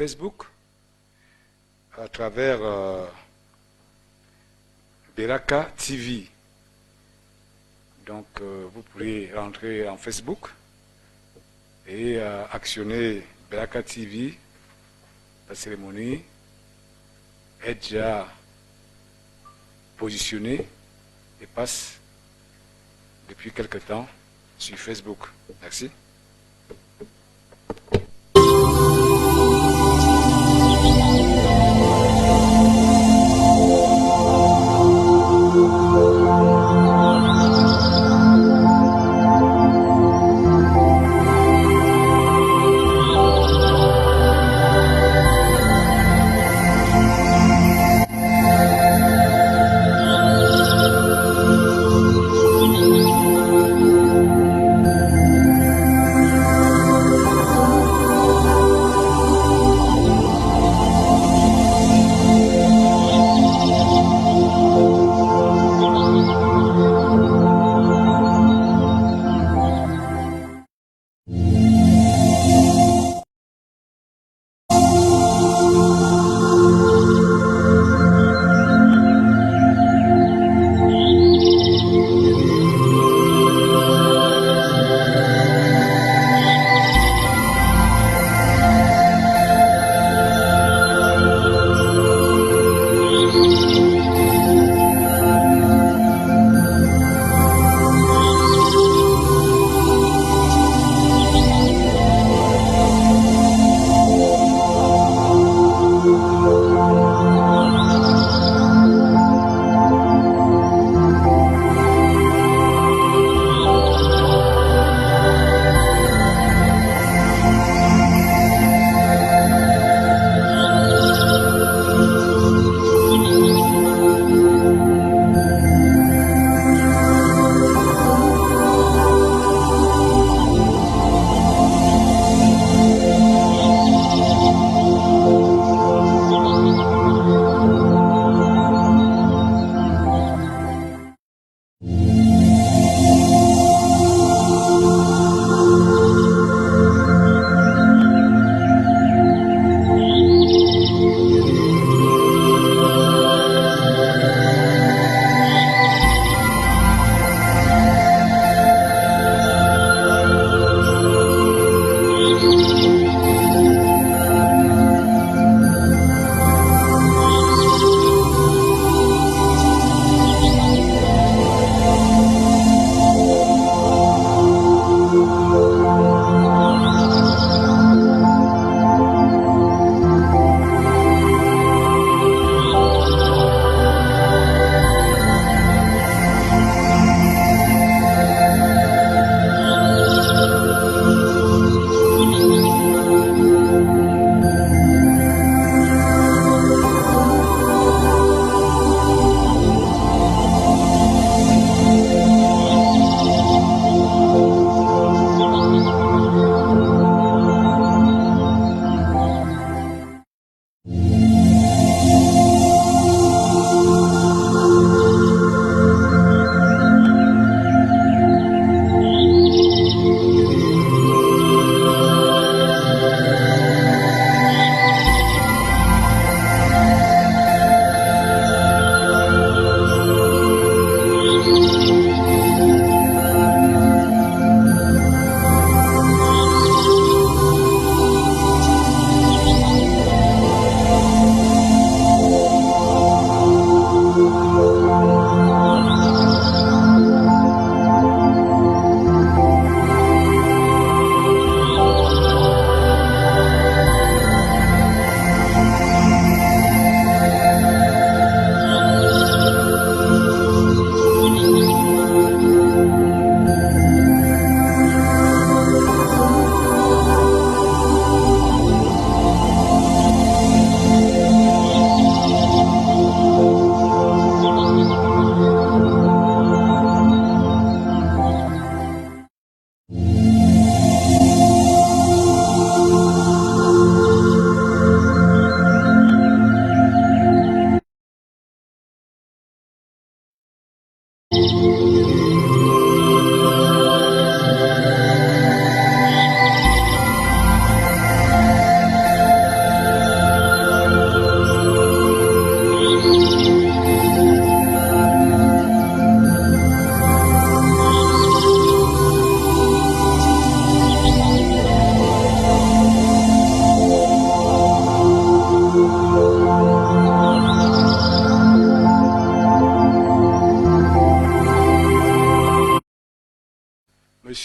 Facebook à travers Beraka TV. Donc vous pourrez rentrer en Facebook et actionner Beraka TV. La cérémonie est déjà positionnée et passe depuis quelque temps sur Facebook. Merci.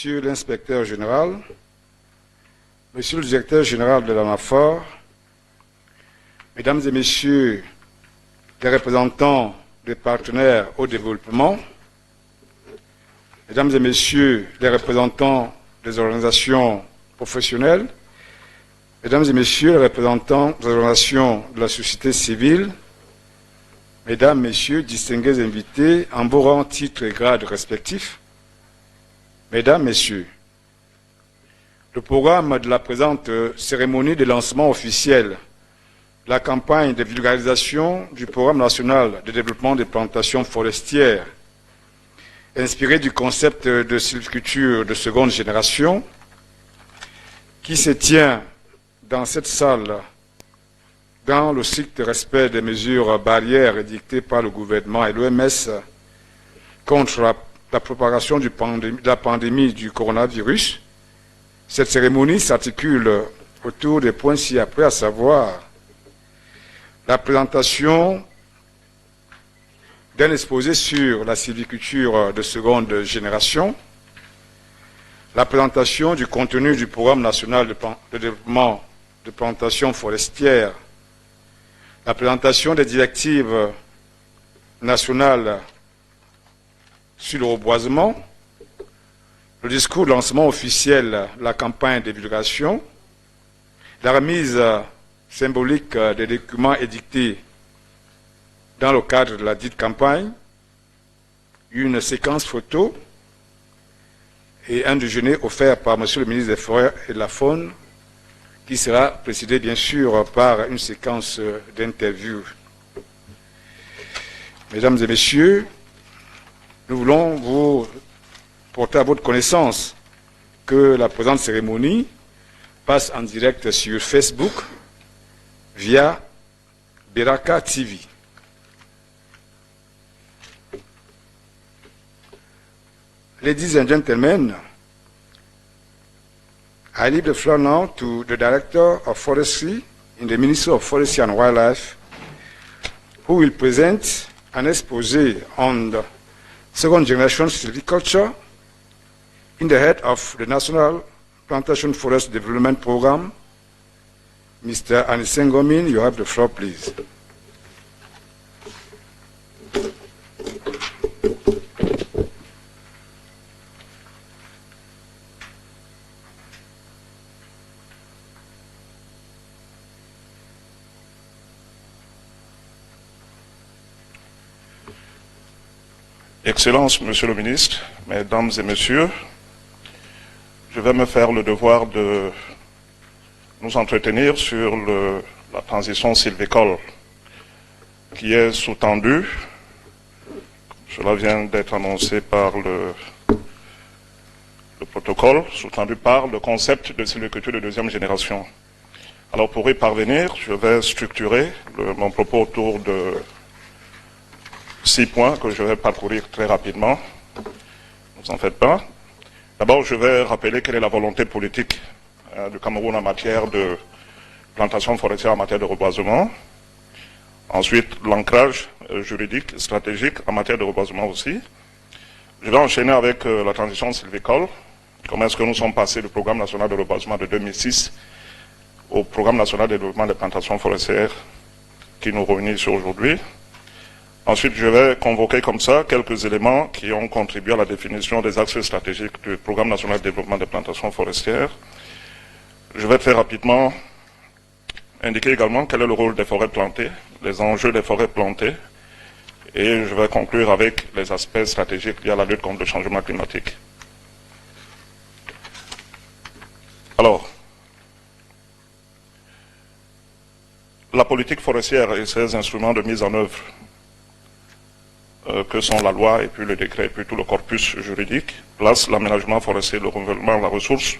Monsieur l'inspecteur général, Monsieur le directeur général de l'ANAFOR, Mesdames et Messieurs les représentants des partenaires au développement, Mesdames et Messieurs les représentants des organisations professionnelles, Mesdames et Messieurs les représentants des organisations de la société civile, Mesdames, Messieurs, distingués invités en vos rangs, titres et grades respectifs, Mesdames, Messieurs, le programme de la présente cérémonie de lancement officiel de la campagne de vulgarisation du Programme national de développement des plantations forestières, inspiré du concept de sylviculture de seconde génération, qui se tient dans cette salle dans le strict respect des mesures barrières édictées par le gouvernement et l'OMS contre la propagation de la pandémie du coronavirus. Cette cérémonie s'articule autour des points ci-après, à savoir la présentation d'un exposé sur la sylviculture de seconde génération, la présentation du contenu du Programme national de développement de plantations forestières, la présentation des directives nationales sur le reboisement, le discours de lancement officiel de la campagne de divulgation, la remise symbolique des documents édictés dans le cadre de la dite campagne, une séquence photo et un déjeuner offert par M. le ministre des Forêts et de la Faune, qui sera précédé bien sûr par une séquence d'interviews. Mesdames et Messieurs, nous voulons vous porter à votre connaissance que la présente cérémonie passe en direct sur Facebook via Beraka TV. Ladies and gentlemen, I leave the floor now to the Director of Forestry in the Ministry of Forestry and Wildlife, who will present an exposé on the second generation silviculture in the head of the National Plantation Forest Development Program. Mr. Anisengomin, you have the floor, please. Excellences, Monsieur le Ministre, Mesdames et Messieurs, je vais me faire le devoir de nous entretenir sur la transition sylvicole qui est sous-tendue. Cela vient d'être annoncé par le protocole, sous-tendu par le concept de sylviculture de deuxième génération. Alors pour y parvenir, je vais structurer mon propos autour de 6 points que je vais parcourir très rapidement. Ne vous en faites pas. D'abord, je vais rappeler quelle est la volonté politique du Cameroun en matière de plantation forestière, en matière de reboisement. Ensuite, l'ancrage juridique, stratégique en matière de reboisement aussi. Je vais enchaîner avec la transition sylvicole. Comment est-ce que nous sommes passés du programme national de reboisement de 2006 au programme national de développement des plantations forestières qui nous réunit ici aujourd'hui. Ensuite, je vais convoquer comme ça quelques éléments qui ont contribué à la définition des axes stratégiques du Programme national de développement des plantations forestières. Je vais très rapidement indiquer également quel est le rôle des forêts plantées, les enjeux des forêts plantées, et je vais conclure avec les aspects stratégiques liés à la lutte contre le changement climatique. Alors, la politique forestière et ses instruments de mise en œuvre que sont la loi et puis le décret et puis tout le corpus juridique, place l'aménagement forestier, le renouvellement de la ressource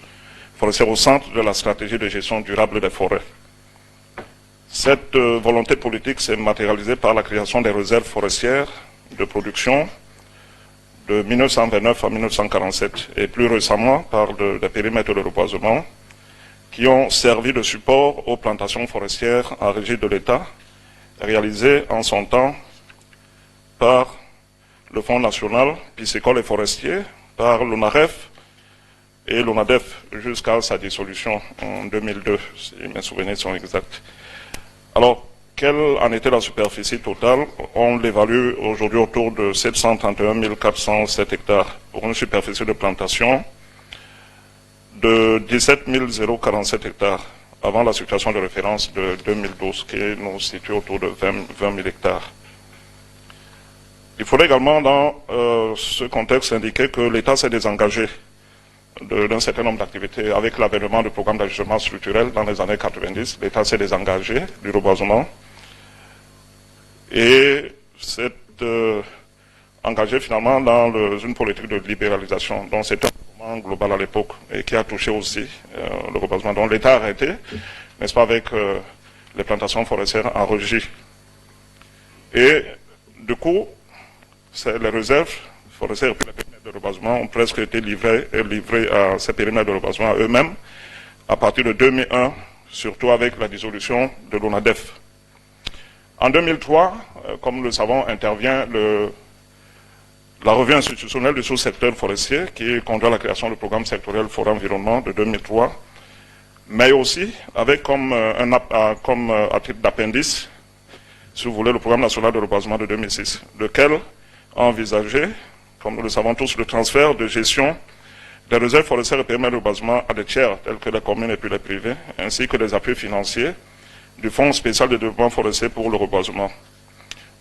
forestière au centre de la stratégie de gestion durable des forêts. Cette volonté politique s'est matérialisée par la création des réserves forestières de production de 1929 à 1947 et plus récemment par des périmètres de reboisement qui ont servi de support aux plantations forestières en régie de l'État, réalisées en son temps par le Fonds national piscicole et forestier, par l'ONAREF, et l'ONADEF jusqu'à sa dissolution en 2002, si mes souvenirs sont exacts. Alors, quelle en était la superficie totale? On l'évalue aujourd'hui autour de 731 407 hectares pour une superficie de plantation de 17 047 hectares avant la situation de référence de 2012 qui nous situe autour de 20 000 hectares. Il faudrait également dans ce contexte indiquer que l'État s'est désengagé d'un certain nombre d'activités avec l'avènement du programme d'ajustement structurel dans les années 90. L'État s'est désengagé du reboisement et s'est engagé finalement dans une politique de libéralisation. Donc c'est un mouvement global à l'époque et qui a touché aussi le reboisement. Donc l'État a arrêté, n'est-ce pas, avec les plantations forestières en régie. Et du coup, les réserves forestières et puis les périmètres de reboisement ont presque été livrés à ces périmètres de reboisement à eux-mêmes à partir de 2001, surtout avec la dissolution de l'ONADEF. En 2003, comme nous le savons, intervient la revue institutionnelle du sous-secteur forestier qui conduit à la création du programme sectoriel forêt-environnement de 2003, mais aussi avec comme à titre d'appendice, si vous voulez, le programme national de reboisement de 2006, lequel a envisagé, comme nous le savons tous, le transfert de gestion des réserves forestières et périmètres de reboisement à des tiers, tels que les communes et puis les privés, ainsi que des appuis financiers du Fonds spécial de développement forestier pour le reboisement.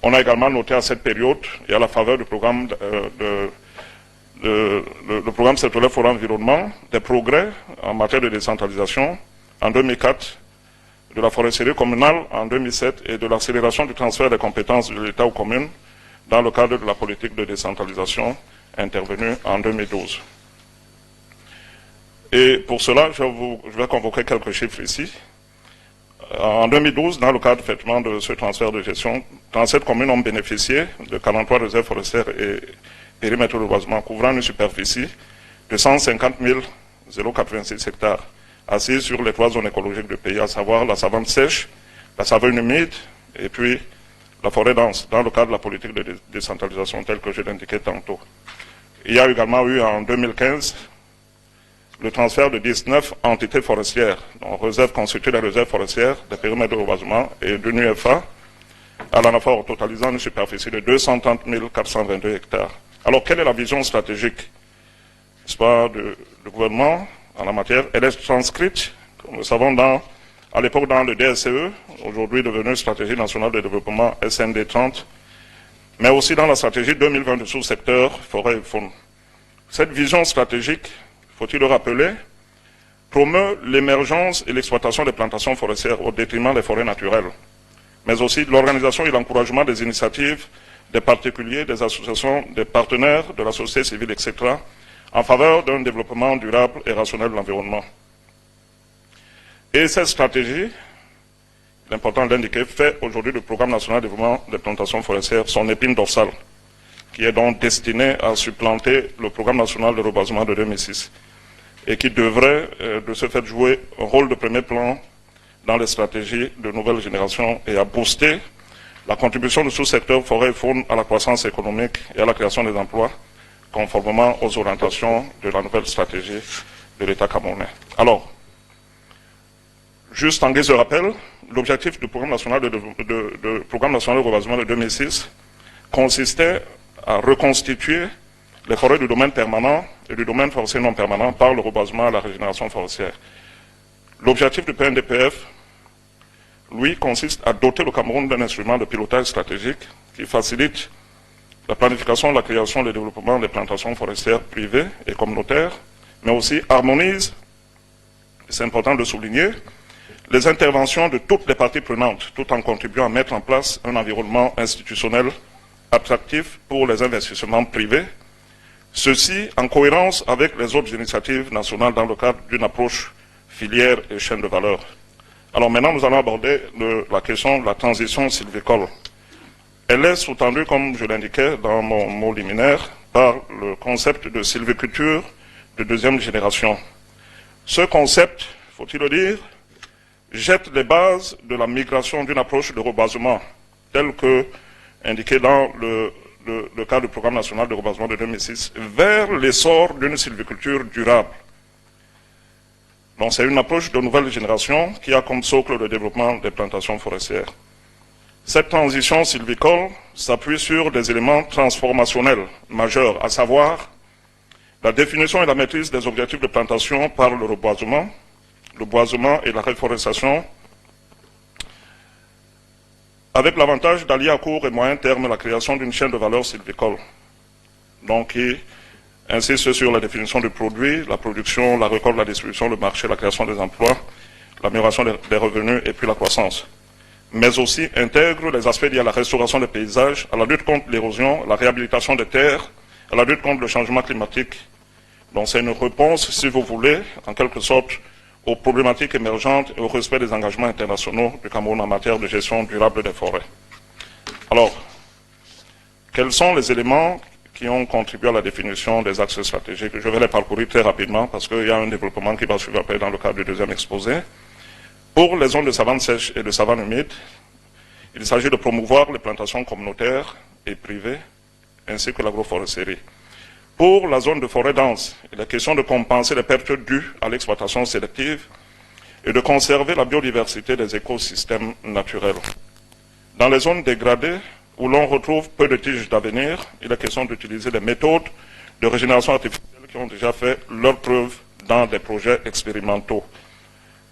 On a également noté à cette période, et à la faveur du programme le programme sectoriel forêt environnement, des progrès en matière de décentralisation en 2004, de la foresterie communale en 2007 et de l'accélération du transfert des compétences de l'État aux communes dans le cadre de la politique de décentralisation intervenue en 2012. Et pour cela, je vais convoquer quelques chiffres ici. En 2012, dans le cadre effectivement de ce transfert de gestion, 37 communes ont bénéficié de 43 réserves forestières et périmètres de reboisement couvrant une superficie de 150 086 hectares, assises sur les 3 zones écologiques du pays, à savoir la savane sèche, la savane humide et puis la forêt dense, dans le cadre de la politique de décentralisation telle que je l'indiquais tantôt. Il y a également eu en 2015 le transfert de 19 entités forestières, donc réserves constituées des réserves forestières, des périmètres de reboisement et d'une UFA à l'ANAFOR, totalisant une superficie de 230 422 hectares. Alors, quelle est la vision stratégique, n'est-ce pas, du gouvernement en la matière? Elle est transcrite, comme nous savons, à l'époque dans le DSCE, aujourd'hui devenu Stratégie nationale de développement SND 30, mais aussi dans la stratégie 2020 du sous-secteur forêt et faune. Cette vision stratégique, faut-il le rappeler, promeut l'émergence et l'exploitation des plantations forestières au détriment des forêts naturelles, mais aussi l'organisation et l'encouragement des initiatives des particuliers, des associations, des partenaires de la société civile, etc., en faveur d'un développement durable et rationnel de l'environnement. Et cette stratégie, l'important de l'indiquer, fait aujourd'hui le programme national de développement des plantations forestières son épine dorsale, qui est donc destiné à supplanter le programme national de reboisement de 2006 et qui devrait de ce fait jouer un rôle de premier plan dans les stratégies de nouvelle génération et à booster la contribution du sous-secteur forêt et faune à la croissance économique et à la création des emplois, conformément aux orientations de la nouvelle stratégie de l'État camerounais. Alors, juste en guise de rappel, l'objectif du programme national de reboisement de 2006 consistait à reconstituer les forêts du domaine permanent et du domaine forestier non permanent par le reboisement à la régénération forestière. L'objectif du PNDPF, lui, consiste à doter le Cameroun d'un instrument de pilotage stratégique qui facilite la planification, la création et le développement des plantations forestières privées et communautaires, mais aussi harmonise, c'est important de le souligner, les interventions de toutes les parties prenantes, tout en contribuant à mettre en place un environnement institutionnel attractif pour les investissements privés, ceci en cohérence avec les autres initiatives nationales dans le cadre d'une approche filière et chaîne de valeur. Alors maintenant, nous allons aborder la question de la transition sylvicole. Elle est sous-tendue, comme je l'indiquais dans mon mot liminaire, par le concept de sylviculture de deuxième génération. Ce concept, faut-il le dire, jette les bases de la migration d'une approche de reboisement, telle que indiquée dans le cadre du programme national de reboisement de 2006, vers l'essor d'une sylviculture durable, Donc c'est une approche de nouvelle génération qui a comme socle le développement des plantations forestières. Cette transition sylvicole s'appuie sur des éléments transformationnels majeurs, à savoir la définition et la maîtrise des objectifs de plantation par le reboisement, le boisement et la réforestation, avec l'avantage d'allier à court et moyen terme la création d'une chaîne de valeur sylvicole. Donc, qui insiste sur la définition du produit, la production, la récolte, la distribution, le marché, la création des emplois, l'amélioration des revenus et puis la croissance. Mais aussi intègre les aspects liés à la restauration des paysages, à la lutte contre l'érosion, la réhabilitation des terres, à la lutte contre le changement climatique. Donc c'est une réponse, si vous voulez, en quelque sorte, aux problématiques émergentes et au respect des engagements internationaux du Cameroun en matière de gestion durable des forêts. Alors, quels sont les éléments qui ont contribué à la définition des axes stratégiques? Je vais les parcourir très rapidement parce qu'il y a un développement qui va suivre après dans le cadre du deuxième exposé. Pour les zones de savane sèche et de savane humide, il s'agit de promouvoir les plantations communautaires et privées, ainsi que l'agroforesterie. Pour la zone de forêt dense, il est question de compenser les pertes dues à l'exploitation sélective et de conserver la biodiversité des écosystèmes naturels. Dans les zones dégradées, où l'on retrouve peu de tiges d'avenir, il est question d'utiliser des méthodes de régénération artificielle qui ont déjà fait leur preuve dans des projets expérimentaux.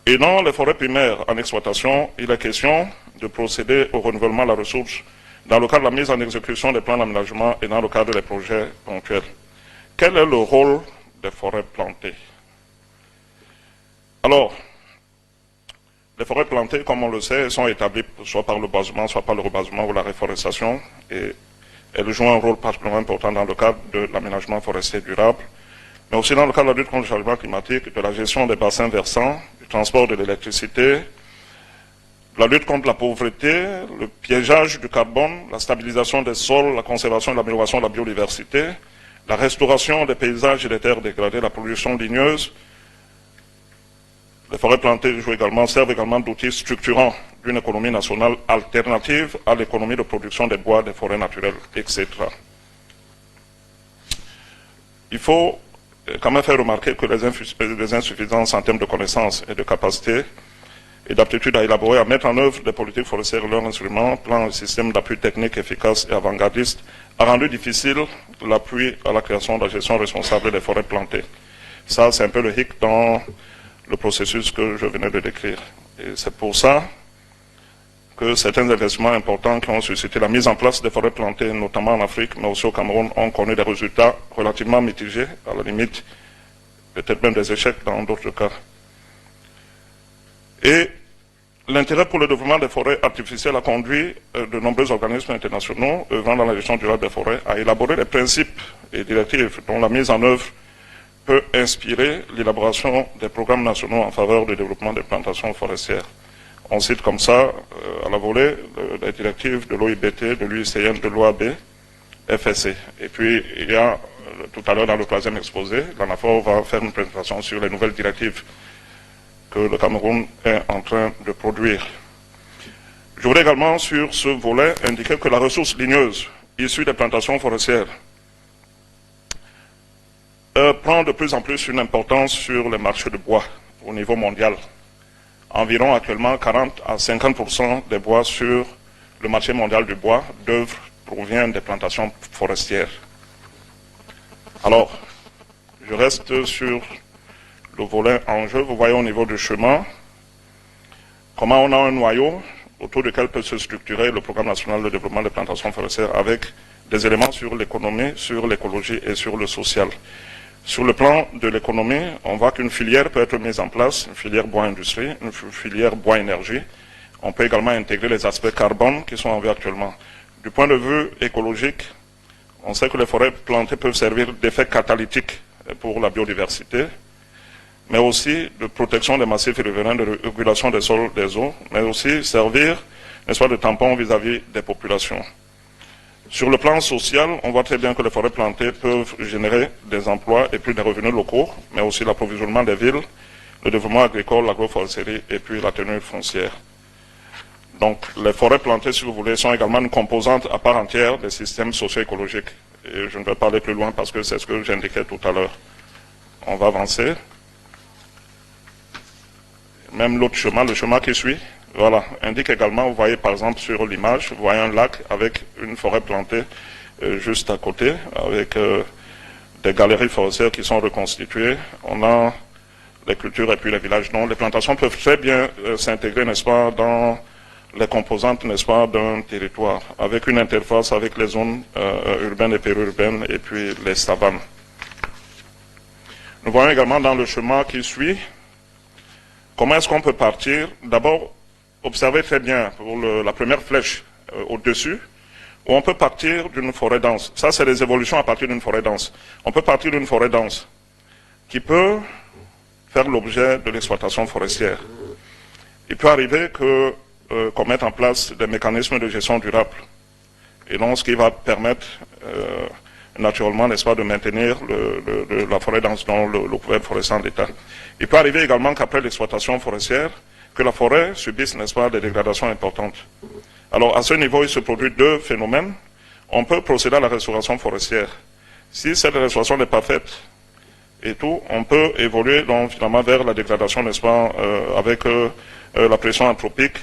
Et dans les forêts primaires en exploitation, il est question de procéder au renouvellement de la ressource dans le cadre de la mise en exécution des plans d'aménagement et dans le cadre des projets ponctuels. Quel est le rôle des forêts plantées? Alors, les forêts plantées, comme on le sait, sont établies soit par le boisement, soit par le reboisement ou la réforestation, et elles jouent un rôle particulièrement important dans le cadre de l'aménagement forestier durable, mais aussi dans le cadre de la lutte contre le changement climatique, de la gestion des bassins versants, du transport de l'électricité, la lutte contre la pauvreté, le piégeage du carbone, la stabilisation des sols, la conservation et l'amélioration de la biodiversité, la restauration des paysages et des terres dégradées, la production ligneuse. Les forêts plantées servent également d'outils structurants d'une économie nationale alternative à l'économie de production des bois, des forêts naturelles, etc. Il faut quand même faire remarquer que les insuffisances en termes de connaissances et de capacités et d'aptitude à élaborer, à mettre en œuvre des politiques forestières et leurs instruments, plan et système d'appui technique efficace et avant-gardiste, a rendu difficile l'appui à la création de la gestion responsable des forêts plantées. Ça, c'est un peu le hic dans le processus que je venais de décrire. Et c'est pour ça que certains investissements importants qui ont suscité la mise en place des forêts plantées, notamment en Afrique, mais aussi au Cameroun, ont connu des résultats relativement mitigés, à la limite, peut-être même des échecs dans d'autres cas. Et l'intérêt pour le développement des forêts artificielles a conduit de nombreux organismes internationaux œuvrant dans la gestion durable des forêts à élaborer des principes et directives dont la mise en œuvre peut inspirer l'élaboration des programmes nationaux en faveur du développement des plantations forestières. On cite comme ça, à la volée, les directives de l'OIBT, de l'UICN, de l'OAB, FSC. Et puis, il y a, tout à l'heure dans le troisième exposé, l'ANAFOR va faire une présentation sur les nouvelles directives que le Cameroun est en train de produire. Je voudrais également, sur ce volet, indiquer que la ressource ligneuse issue des plantations forestières prend de plus en plus une importance sur les marchés de bois au niveau mondial. Environ actuellement 40 à 50% des bois sur le marché mondial du bois d'œuvre proviennent des plantations forestières. Alors, je reste sur le volet enjeu. Vous voyez au niveau du chemin comment on a un noyau autour duquel peut se structurer le programme national de développement des plantations forestières avec des éléments sur l'économie, sur l'écologie et sur le social. Sur le plan de l'économie, on voit qu'une filière peut être mise en place, une filière bois-industrie, une filière bois-énergie. On peut également intégrer les aspects carbone qui sont en vue actuellement. Du point de vue écologique, on sait que les forêts plantées peuvent servir d'effet catalytique pour la biodiversité, mais aussi de protection des massifs riverains, de régulation des sols, des eaux, mais aussi servir, n'est-ce pas, de tampon vis-à-vis des populations. Sur le plan social, on voit très bien que les forêts plantées peuvent générer des emplois et puis des revenus locaux, mais aussi l'approvisionnement des villes, le développement agricole, l'agroforesterie et puis la tenue foncière. Donc les forêts plantées, si vous voulez, sont également une composante à part entière des systèmes socio-écologiques. Et je ne vais pas aller plus loin parce que c'est ce que j'indiquais tout à l'heure. On va avancer. même l'autre chemin, le chemin qui suit, voilà, indique également, vous voyez par exemple sur l'image, vous voyez un lac avec une forêt plantée juste à côté, avec des galeries forestières qui sont reconstituées. On a les cultures et puis les villages. Donc les plantations peuvent très bien s'intégrer, n'est-ce pas, dans les composantes, n'est-ce pas, d'un territoire, avec une interface avec les zones urbaines et périurbaines et puis les savanes. Nous voyons également dans le chemin qui suit, comment est-ce qu'on peut partir. D'abord, observez très bien pour la première flèche au-dessus, où on peut partir d'une forêt dense. Ça, c'est les évolutions à partir d'une forêt dense. On peut partir d'une forêt dense qui peut faire l'objet de l'exploitation forestière. Il peut arriver qu'on mette en place des mécanismes de gestion durable. Et donc, ce qui va permettre naturellement, n'est-ce pas, de maintenir la forêt dense dans le couvert forestier en état. Il peut arriver également qu'après l'exploitation forestière, que la forêt subisse, n'est-ce pas, des dégradations importantes. Alors, à ce niveau, il se produit deux phénomènes. On peut procéder à la restauration forestière. Si cette restauration n'est pas faite, et tout, on peut évoluer donc finalement vers la dégradation, n'est-ce pas, avec la pression anthropique,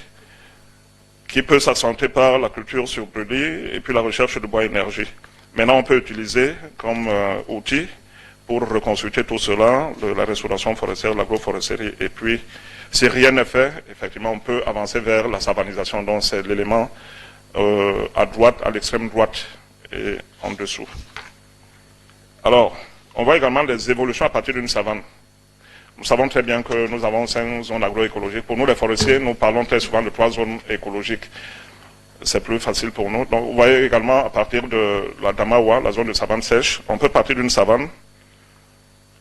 qui peut s'accentuer par la culture sur brûlis et puis la recherche de bois énergie. Maintenant, on peut utiliser comme outil pour reconstituer tout cela, la restauration forestière, l'agroforesterie. Et puis, si rien n'est fait, effectivement, on peut avancer vers la savanisation. Donc, c'est l'élément à droite, à l'extrême droite et en dessous. Alors, on voit également les évolutions à partir d'une savane. Nous savons très bien que nous avons 5 zones agroécologiques. Pour nous, les forestiers, nous parlons très souvent de 3 zones écologiques. C'est plus facile pour nous. Donc, vous voyez également à partir de la Damawa, la zone de savane sèche, on peut partir d'une savane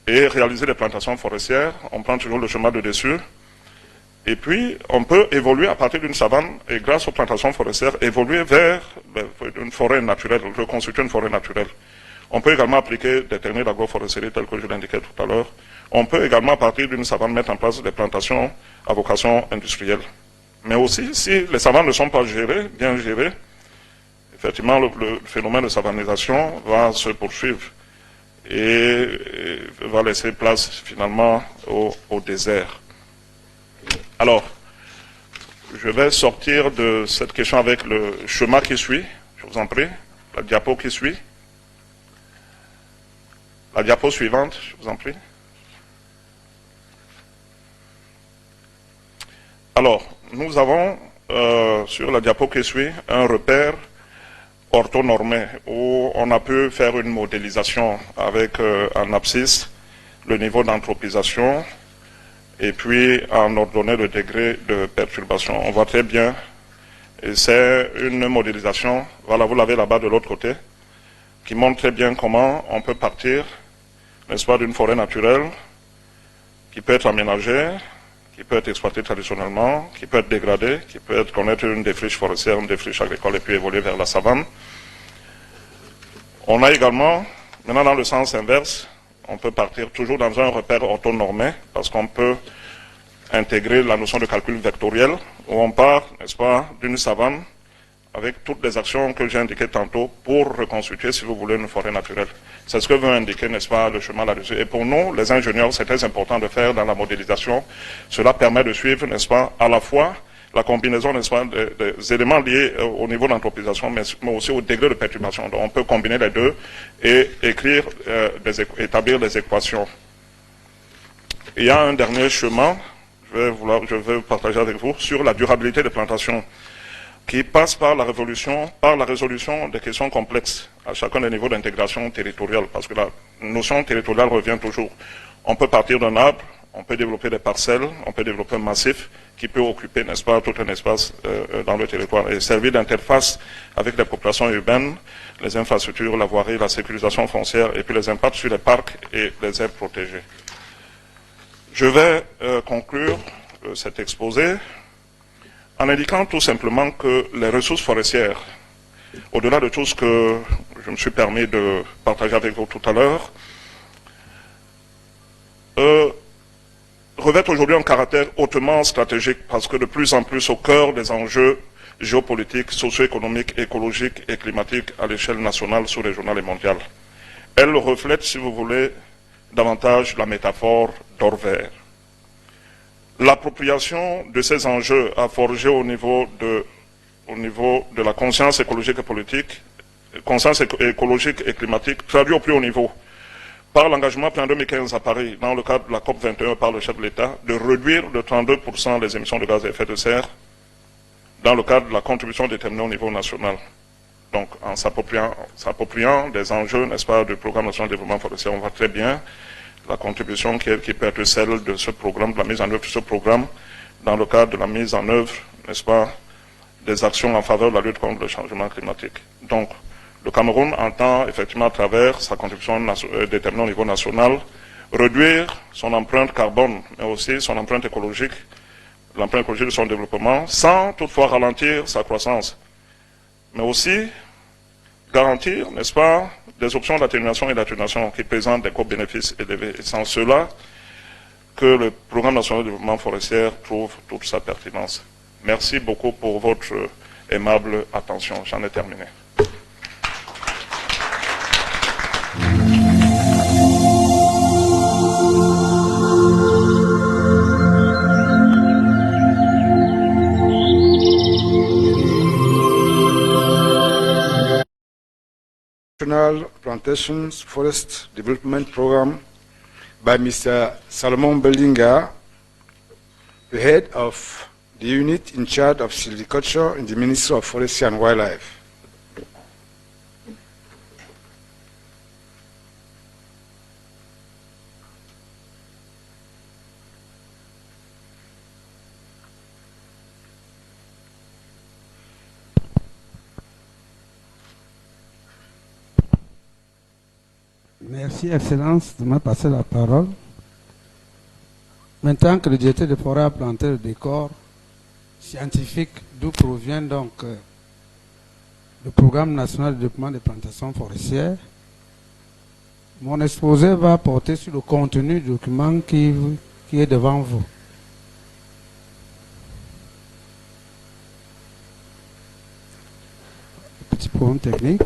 et réaliser des plantations forestières. On prend toujours le chemin de dessus. Et puis, on peut évoluer à partir d'une savane et grâce aux plantations forestières, évoluer vers une forêt naturelle, reconstituer une forêt naturelle. On peut également appliquer des techniques d'agroforesterie telles que je l'indiquais tout à l'heure. On peut également, à partir d'une savane, mettre en place des plantations à vocation industrielle. Mais aussi, si les savanes ne sont pas gérées, bien gérées, effectivement, le phénomène de savanisation va se poursuivre et va laisser place finalement au désert. Alors, je vais sortir de cette question avec le schéma qui suit, je vous en prie, la diapo qui suit. La diapo suivante, je vous en prie. Alors, nous avons sur la diapo qui suit un repère orthonormé où on a pu faire une modélisation avec en abscisse le niveau d'anthropisation et puis en ordonnée le degré de perturbation. On voit très bien, et c'est une modélisation, voilà, vous l'avez là-bas de l'autre côté, qui montre très bien comment on peut partir, n'est-ce pas, d'une forêt naturelle qui peut être aménagée, qui peut être exploitée traditionnellement, qui peut être dégradée, qui peut être connaître une défriche forestière, une défriche agricole et puis évoluer vers la savane. On a également, maintenant dans le sens inverse, on peut partir toujours dans un repère orthonormé parce qu'on peut intégrer la notion de calcul vectoriel où on part, n'est-ce pas, d'une savane avec toutes les actions que j'ai indiquées tantôt pour reconstituer, si vous voulez, une forêt naturelle. C'est ce que veut indiquer, n'est-ce pas, le chemin là-dessus. Et pour nous, les ingénieurs, c'est très important de faire dans la modélisation. Cela permet de suivre, n'est-ce pas, à la fois la combinaison, n'est-ce pas, des éléments liés au niveau d'anthropisation, mais aussi au degré de perturbation. Donc on peut combiner les deux et écrire, établir des équations. Il y a un dernier chemin, je vais partager avec vous, sur la durabilité des plantations, qui passe par la résolution des questions complexes à chacun des niveaux d'intégration territoriale, parce que la notion territoriale revient toujours. On peut partir d'un arbre, on peut développer des parcelles, on peut développer un massif qui peut occuper, n'est-ce pas, tout un espace dans le territoire et servir d'interface avec les populations urbaines, les infrastructures, la voirie, la sécurisation foncière et puis les impacts sur les parcs et les aires protégées. Je vais conclure cet exposé en indiquant tout simplement que les ressources forestières, au-delà de tout ce que je me suis permis de partager avec vous tout à l'heure, revêtent aujourd'hui un caractère hautement stratégique parce que de plus en plus au cœur des enjeux géopolitiques, socio-économiques, écologiques et climatiques à l'échelle nationale, sous-régionale et mondiale. Elles reflètent, si vous voulez, davantage la métaphore d'or vert. L'appropriation de ces enjeux a forgé au niveau de la conscience écologique et politique, conscience écologique et climatique, traduit au plus haut niveau, par l'engagement pris en 2015 à Paris, dans le cadre de la COP 21 par le chef de l'État, de réduire de 32% les émissions de gaz à effet de serre dans le cadre de la contribution déterminée au niveau national. Donc, en s'appropriant des enjeux, n'est-ce pas, du programme national de développement forestier, on voit très bien la contribution qui peut être celle de ce programme, de la mise en œuvre de ce programme, dans le cadre de la mise en œuvre, n'est-ce pas, des actions en faveur de la lutte contre le changement climatique. Donc, le Cameroun entend effectivement, à travers sa contribution déterminée au niveau national, réduire son empreinte carbone, mais aussi son empreinte écologique, l'empreinte écologique de son développement, sans toutefois ralentir sa croissance, mais aussi garantir, n'est-ce pas, des options d'atténuation et d'atténuation qui présentent des co-bénéfices élevés. Et c'est en cela que le programme national de développement forestier trouve toute sa pertinence. Merci beaucoup pour votre aimable attention. J'en ai terminé. National Plantations Forest Development Program by Mr. Salomon Bellinga, the head of the unit in charge of silviculture in the Ministry of Forestry and Wildlife. Merci, Excellence, de me passer la parole. Maintenant que le directeur de forêt a planté le décor scientifique d'où provient donc le programme national de développement des plantations forestières, mon exposé va porter sur le contenu du document qui est devant vous. Petit problème technique.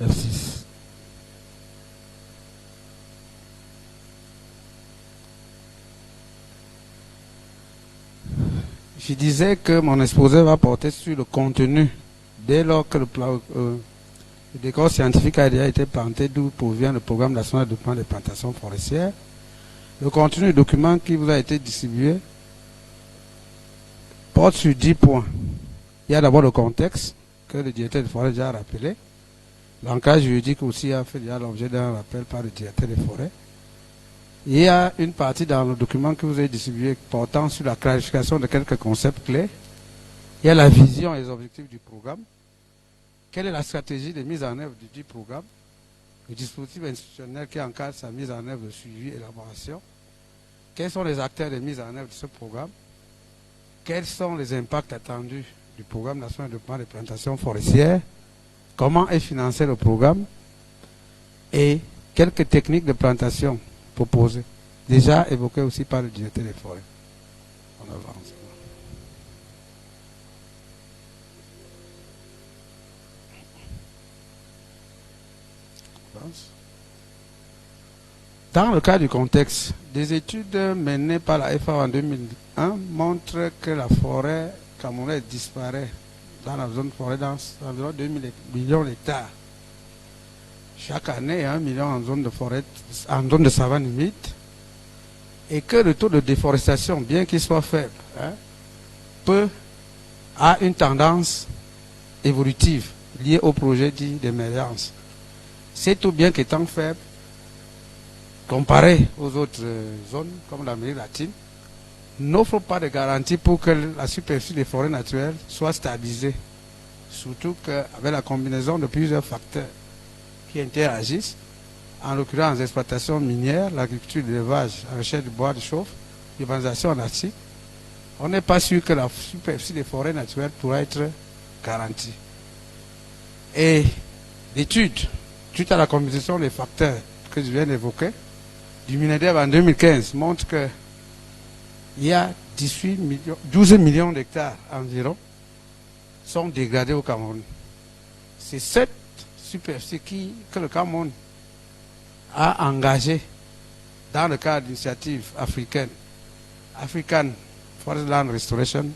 F6. Je disais que mon exposé va porter sur le contenu dès lors que le décor scientifique a déjà été planté d'où provient le programme national de développement des plantations forestières. Le contenu du document qui vous a été distribué porte sur 10 points. Il y a d'abord le contexte que le directeur de forêt a déjà rappelé. L'ancrage juridique aussi a fait déjà l'objet d'un rappel par le directeur des forêts. Il y a une partie dans le document que vous avez distribué portant sur la clarification de quelques concepts clés. Il y a la vision et les objectifs du programme. Quelle est la stratégie de mise en œuvre du programme? Le dispositif institutionnel qui encadre sa mise en œuvre, de suivi et élaboration. Quels sont les acteurs de mise en œuvre de ce programme? Quels sont les impacts attendus du programme national de développement des plantations forestières? Comment est financé le programme et quelques techniques de plantation proposées, déjà évoquées aussi par le directeur des forêts. On avance. Dans le cas du contexte, des études menées par la FAO en 2001 montrent que la forêt camerounaise disparaît dans la zone forêt d'environ 2 millions d'hectares. Chaque année, 1 million en zone de forêt, en zone de savane humide, et que le taux de déforestation, bien qu'il soit faible, a une tendance évolutive liée au projet dit d'émergence. C'est tout bien qu'étant faible, comparé aux autres zones comme l'Amérique latine, n'offre pas de garantie pour que la superficie des forêts naturelles soit stabilisée. Surtout qu'avec la combinaison de plusieurs facteurs qui interagissent, en l'occurrence les exploitations minières, l'agriculture, l'élevage, la recherche du bois de chauffe, l'urbanisation anarchique, on n'est pas sûr que la superficie des forêts naturelles pourra être garantie. Et l'étude, suite à la combinaison des facteurs que je viens d'évoquer, du MINEDEV en 2015 montre que il y a 12 millions d'hectares environ sont dégradés au Cameroun. C'est cette superficie que le Cameroun a engagé dans le cadre d'initiatives africaines, African Forest Land Restoration,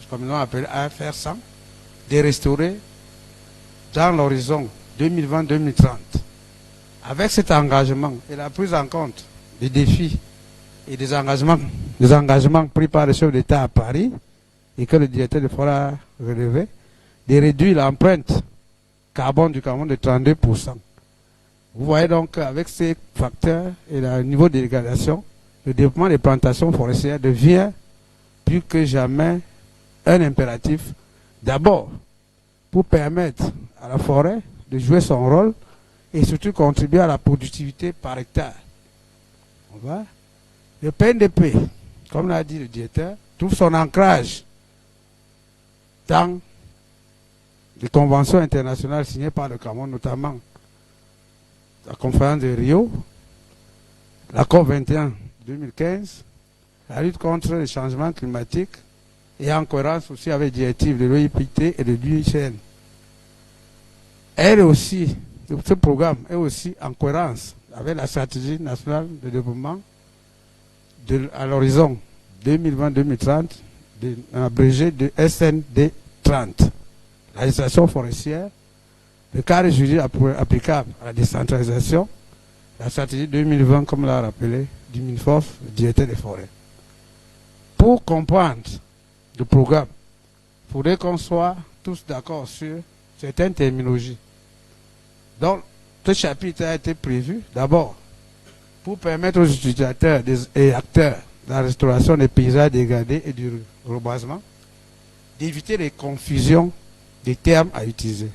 comme on appelle AFR100, de restaurer dans l'horizon 2020-2030. Avec cet engagement et la prise en compte des défis et des engagements pris par le chef d'État à Paris et que le directeur de forêt a relevé, de réduire l'empreinte carbone du Cameroun de 32%. Vous voyez donc avec ces facteurs et le niveau de dégradation, le développement des plantations forestières devient plus que jamais un impératif. D'abord, pour permettre à la forêt de jouer son rôle et surtout contribuer à la productivité par hectare. Le PNDP, comme l'a dit le directeur, trouve son ancrage dans les conventions internationales signées par le Cameroun, notamment la conférence de Rio, la COP21 2015, la lutte contre les changements climatiques et en cohérence aussi avec les directives de l'OIPT et de l'UICN. Elle aussi, ce programme est aussi en cohérence avec la stratégie nationale de développement à l'horizon 2020-2030, abrégé de SND 30. La législation forestière, le cadre juridique applicable à la décentralisation, la stratégie 2020, comme l'a rappelé du MINFOF, le directeur des forêts. Pour comprendre le programme, il faudrait qu'on soit tous d'accord sur certaines terminologies. Donc, ce chapitre a été prévu d'abord pour permettre aux utilisateurs et acteurs de la restauration des paysages dégradés et du reboisement d'éviter les confusions des termes à utiliser,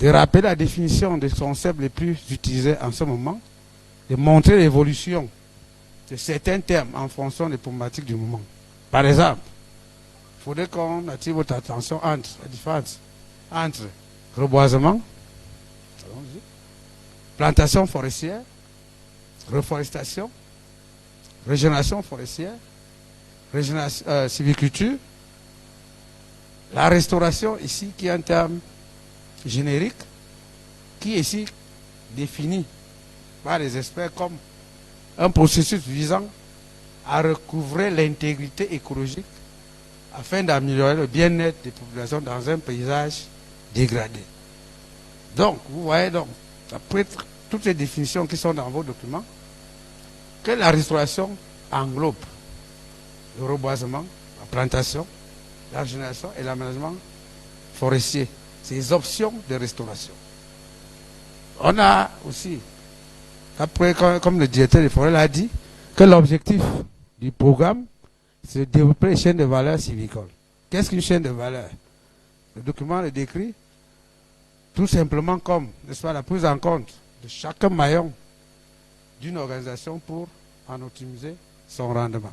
de rappeler la définition des concepts les plus utilisés en ce moment, de montrer l'évolution de certains termes en fonction des problématiques du moment. Par exemple, il faudrait qu'on attire votre attention entre la différence entre reboisement, plantation forestière, reforestation, régénération forestière, sylviculture, la restauration ici qui est un terme générique, qui est ici défini par les experts comme un processus visant à recouvrer l'intégrité écologique afin d'améliorer le bien-être des populations dans un paysage dégradé. Donc, vous voyez donc, après toutes les définitions qui sont dans vos documents, que la restauration englobe le reboisement, la plantation, la régénération et l'aménagement forestier. Ces options de restauration. On a aussi, après, comme le directeur des forêts l'a dit, que l'objectif du programme, c'est de développer les chaînes de valeur sylvicoles. Qu'est-ce qu'une chaîne de valeur? Le document le décrit tout simplement comme, n'est-ce pas, la prise en compte de chaque maillon d'une organisation pour en optimiser son rendement.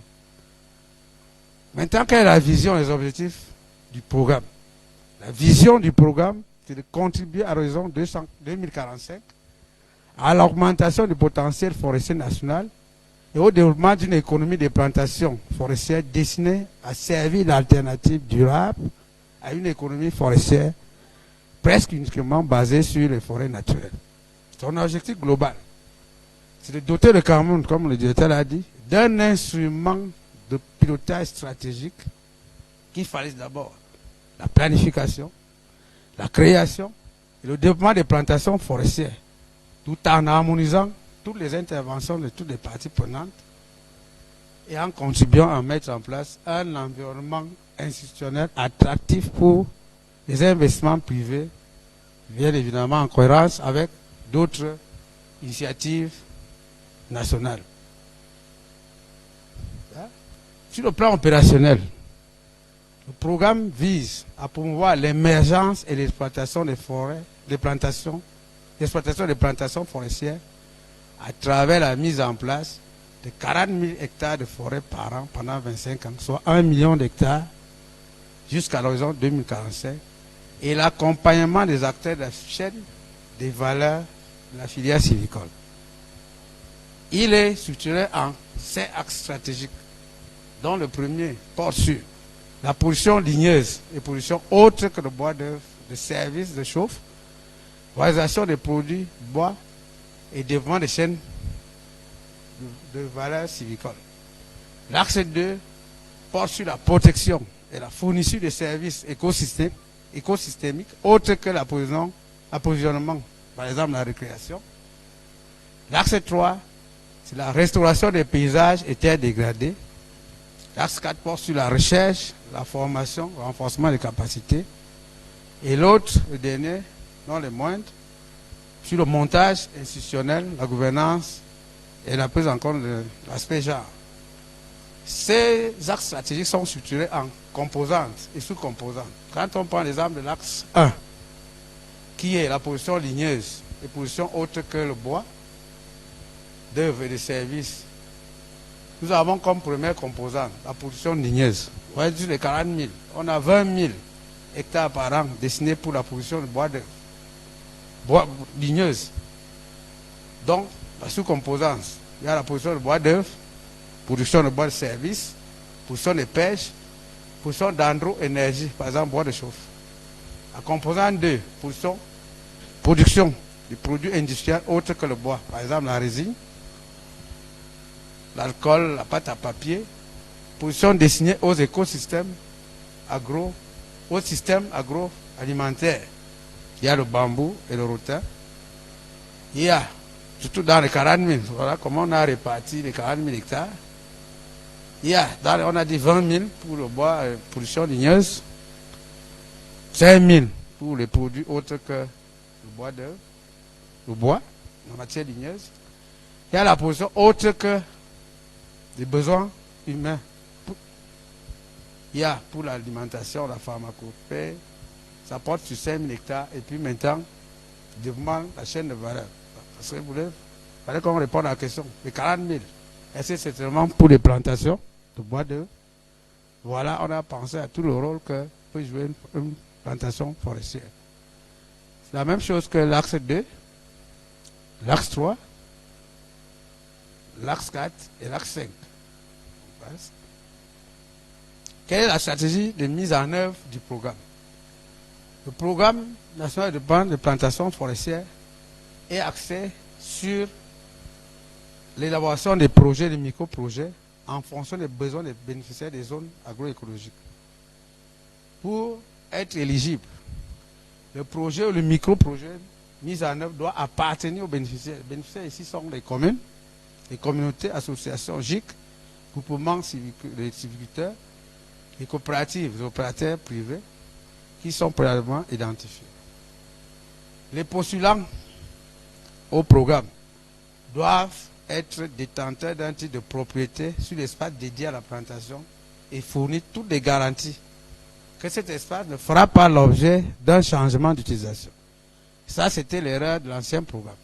Maintenant, quelle est la vision et les objectifs du programme? La vision du programme, c'est de contribuer à l'horizon 2045 à l'augmentation du potentiel forestier national et au développement d'une économie de plantations forestières destinée à servir l'alternative durable à une économie forestière presque uniquement basée sur les forêts naturelles. Son objectif global, c'est de doter le Cameroun, comme le directeur l'a dit, d'un instrument de pilotage stratégique qui fallait d'abord la planification, la création et le développement des plantations forestières, tout en harmonisant toutes les interventions de toutes les parties prenantes et en contribuant à mettre en place un environnement institutionnel attractif pour les investissements privés, bien évidemment en cohérence avec d'autres initiatives nationales. Sur le plan opérationnel, le programme vise à promouvoir l'émergence et l'exploitation des forêts, l'exploitation des plantations forestières à travers la mise en place de 40 000 hectares de forêt par an pendant 25 ans, soit 1 million d'hectares jusqu'à l'horizon 2045, et l'accompagnement des acteurs de la chaîne des valeurs de la filière sylvicole. Il est structuré en 5 axes stratégiques, dont le premier porte sur la pollution ligneuse et pollution autre que le bois d'œuvre, de services de chauffe, valorisation des produits bois et développement des chaînes de valeur civicole. L'axe 2 porte sur la protection et la fourniture de services écosystémiques autres que l'approvisionnement, par exemple la récréation. L'axe 3, c'est la restauration des paysages et terres dégradées. L'axe 4 porte sur la recherche, la formation, le renforcement des capacités. Et l'autre, le dernier, non le moindre, sur le montage institutionnel, la gouvernance et la prise en compte de l'aspect genre. Ces axes stratégiques sont structurés en composantes et sous-composantes. Quand on prend l'exemple de l'axe 1, qui est la position ligneuse et position autre que le bois, d'œuvres et de services, nous avons comme première composante la position ligneuse. Vous voyez, sur les 40 000, on a 20 000 hectares par an destinés pour la production de bois d'œuvre. Bois ligneuse. Donc, la sous-composance, il y a la production de bois d'œuvre, production de bois de service, production de pêche, production d'hydroénergie, par exemple bois de chauffe. La composante 2, production de produits industriels autres que le bois, par exemple la résine, l'alcool, la pâte à papier, production destinée aux écosystèmes aux systèmes agroalimentaires. Il y a le bambou et le rotin. Il y a, surtout dans les 40 000, voilà comment on a réparti les 40 000 hectares. Il y a, on a dit 20 000 pour le bois, production ligneuse, 5 000 pour les produits autres que le bois d'œuvre, le bois, en matière ligneuse. Il y a la production autre que des besoins humains. Il y a pour l'alimentation, la pharmacopée, ça porte sur 5 000 hectares. Et puis maintenant, développement la chaîne de valeur. Parce que vous voulez, il fallait qu'on réponde à la question. Les 40 000, est-ce que c'est seulement pour les plantations de bois d'œuvre? Voilà, on a pensé à tout le rôle que peut jouer une plantation forestière. C'est la même chose que l'axe 2, l'axe 3, l'axe 4 et l'axe 5. Quelle est la stratégie de mise en œuvre du programme? Le programme national de plantation forestière est axé sur l'élaboration des projets, des micro-projets, en fonction des besoins des bénéficiaires des zones agroécologiques. Pour être éligible, le projet ou le micro-projet mis en œuvre doit appartenir aux bénéficiaires. Les bénéficiaires ici sont les communes, les communautés, associations, GIC, groupements des civiculteurs, les coopératives, les opérateurs privés qui sont préalablement identifiés. Les postulants au programme doivent être détenteurs d'un titre de propriété sur l'espace dédié à la plantation et fournir toutes les garanties que cet espace ne fera pas l'objet d'un changement d'utilisation. Ça, c'était l'erreur de l'ancien programme.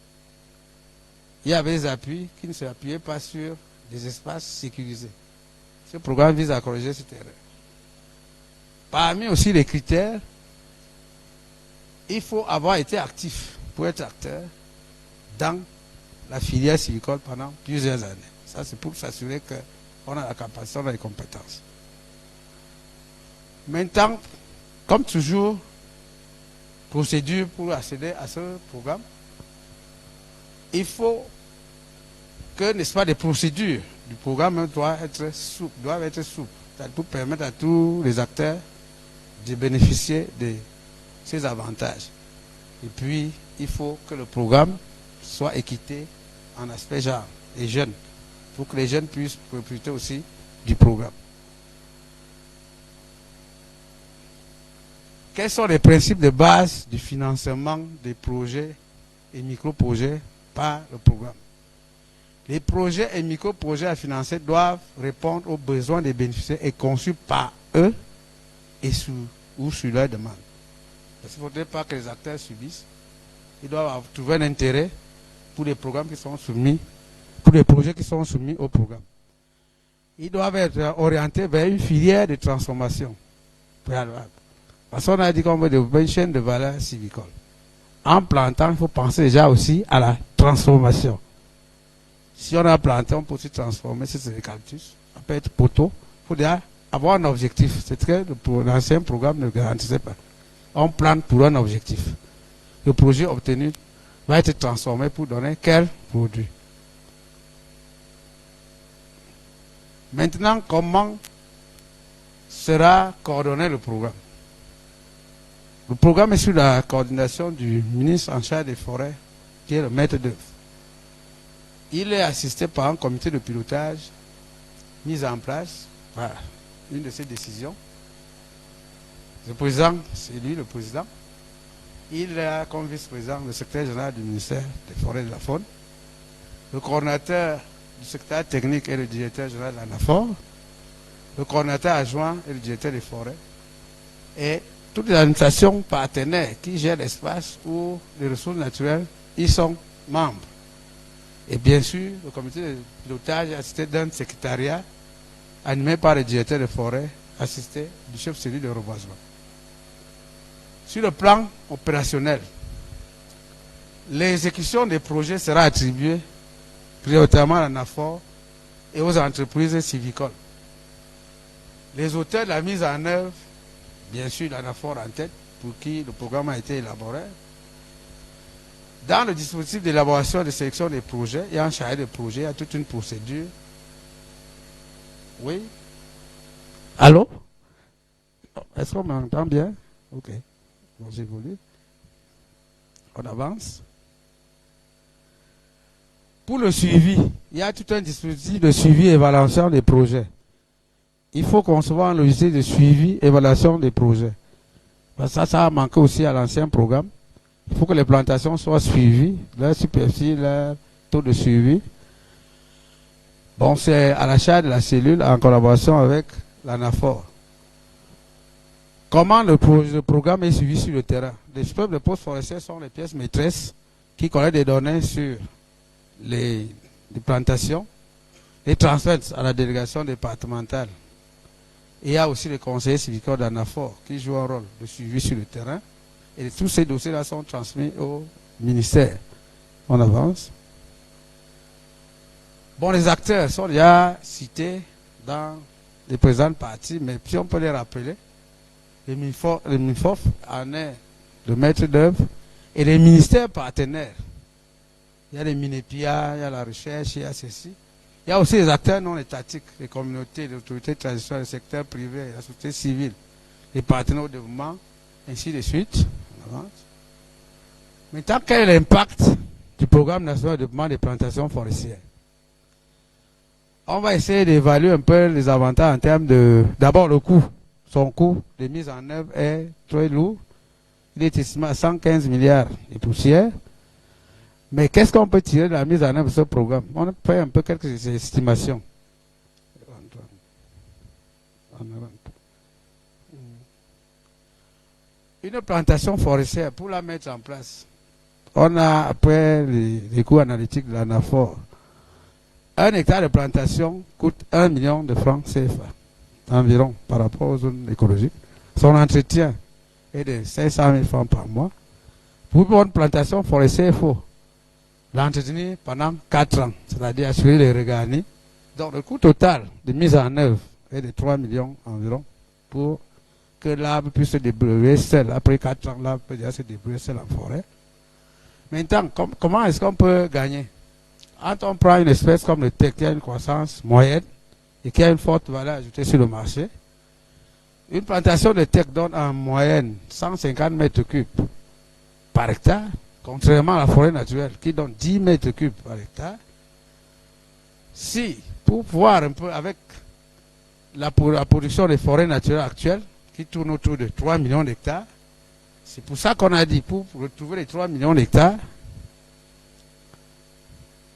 Il y avait des appuis qui ne s'appuyaient pas sur des espaces sécurisés. Ce programme vise à corriger cette erreur. Parmi aussi les critères, il faut avoir été actif pour être acteur dans la filière civicole pendant plusieurs années. Ça, c'est pour s'assurer qu'on a la capacité, on a les compétences. Maintenant, comme toujours, procédure pour accéder à ce programme, il faut que, n'est-ce pas, les procédures du programme doivent être souples, pour permettre à tous les acteurs de bénéficier de ces avantages. Et puis, il faut que le programme soit équité en aspect genre, les jeunes, pour que les jeunes puissent profiter aussi du programme. Quels sont les principes de base du financement des projets et micro-projets par le programme? Les projets et micro-projets à financer doivent répondre aux besoins des bénéficiaires et conçus par eux et sur leur demande. Parce qu'il ne faudrait pas que les acteurs subissent. Ils doivent trouver un intérêt pour les programmes qui sont soumis, pour les projets qui sont soumis au programme. Ils doivent être orientés vers une filière de transformation préalable. Parce qu'on a dit qu'on veut développer une chaîne de valeur civicole. En plantant, il faut penser déjà aussi à la transformation. Si on a planté, on peut aussi transformer, si c'est l'eucalyptus, ça peut être poteau. Il faut déjà avoir un objectif. C'est que l'ancien programme ne garantissait pas. On plante pour un objectif. Le projet obtenu va être transformé pour donner quel produit. Maintenant, comment sera coordonné le programme? Le programme est sous la coordination du ministre en charge des forêts, qui est le maître d'œuvre. Il est assisté par un comité de pilotage mis en place par une de ses décisions. Le président, c'est lui le président. Il a comme vice-président le secrétaire général du ministère des Forêts et de la Faune. Le coordonnateur du secrétaire technique est le directeur général de l'ANAFOR. Le coordonnateur adjoint est le directeur des forêts. Et toutes les administrations partenaires qui gèrent l'espace ou les ressources naturelles, ils sont membres. Et bien sûr, le comité de pilotage est assisté d'un secrétariat animé par le directeur des forêts, assisté du chef cellule de reboisement. Sur le plan opérationnel, l'exécution des projets sera attribuée prioritairement à l'ANAFOR et aux entreprises civicoles. Les auteurs de la mise en œuvre, bien sûr l'ANAFOR en tête, pour qui le programme a été élaboré. Dans le dispositif d'élaboration et de sélection des projets, il y a un chargé de projet, il y a toute une procédure. Oui. Allô? Est-ce qu'on m'entend bien? Ok. Bon, j'évolue. On avance. Pour le suivi, il y a tout un dispositif de suivi et évaluation des projets. Il faut concevoir un logiciel de suivi et évaluation des projets. Ça a manqué aussi à l'ancien programme. Il faut que les plantations soient suivies, leur superficie, leur taux de suivi. Bon, c'est à la charge de la cellule en collaboration avec l'ANAFOR. Comment le programme est suivi sur le terrain? Les immeubles de postes forestiers sont les pièces maîtresses qui collectent des données sur les plantations, les transmettent à la délégation départementale. Et il y a aussi les conseillers civiques d'ANAFOR qui jouent un rôle de suivi sur le terrain. Et tous ces dossiers-là sont transmis au ministère. On avance. Bon, les acteurs sont déjà cités dans les présentes parties, mais puis on peut les rappeler. Le MINFOF en est le maître d'œuvre et les ministères partenaires. Il y a les MINEPIA, il y a la recherche, il y a ceci. Il y a aussi les acteurs non étatiques, les communautés, les autorités traditionnelles, le secteur privé, la société civile, les partenaires au développement, ainsi de suite. Maintenant, quel est l'impact du programme national de développement des plantations forestières? On va essayer d'évaluer un peu les avantages en termes de... D'abord, le coût. Son coût de mise en œuvre est très lourd. Il est estimé à 115 milliards de poussières. Mais qu'est-ce qu'on peut tirer de la mise en œuvre de ce programme? On fait un peu quelques estimations. Une plantation forestière, pour la mettre en place, on a, après les coûts analytiques de l'ANAFOR, un hectare de plantation coûte 1 million de francs CFA, environ, par rapport aux zones écologiques. Son entretien est de 500 000 francs par mois. Pour une plantation forestière, il faut l'entretenir pendant 4 ans, c'est-à-dire assurer les regards. Donc le coût total de mise en œuvre est de 3 millions environ pour que l'arbre puisse se débrouiller seul. Après 4 ans, l'arbre peut déjà se débrouiller seul en forêt. Maintenant, comment est-ce qu'on peut gagner? Quand on prend une espèce comme le teck qui a une croissance moyenne et qui a une forte valeur ajoutée sur le marché, une plantation de teck donne en moyenne 150 mètres cubes par hectare, contrairement à la forêt naturelle qui donne 10 mètres cubes par hectare. Si, pour voir un peu avec la production des forêts naturelles actuelles, qui tourne autour de 3 millions d'hectares, c'est pour ça qu'on a dit, pour retrouver les 3 millions d'hectares,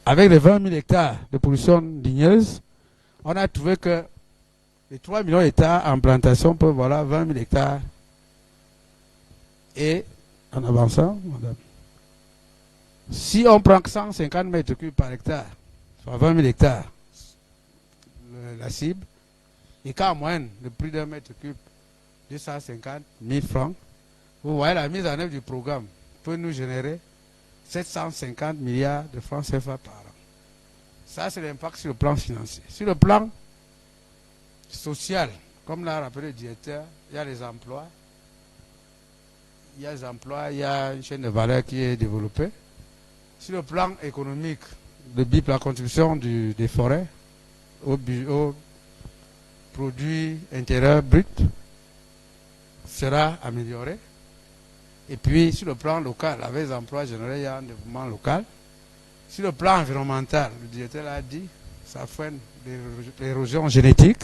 avec les 20 000 hectares de production ligneuse, on a trouvé que les 3 millions d'hectares en plantation peuvent voilà 20 000 hectares. Et en avançant, madame, si on prend 150 mètres cubes par hectare, soit 20 000 hectares, la cible, et qu'en moyenne, le prix d'un mètre cube, 250 000 francs, vous voyez la mise en œuvre du programme peut nous générer 750 milliards de francs CFA par an. Ça, c'est l'impact sur le plan financier. Sur le plan social, comme l'a rappelé le directeur, il y a les emplois. Il y a une chaîne de valeur qui est développée. Sur le plan économique, le BIP, la contribution des forêts au produit intérieur brut sera améliorée. Et puis, sur le plan local, avec les emplois générés, il y a un développement local. Sur le plan environnemental, le directeur l'a dit, ça freine l'érosion génétique.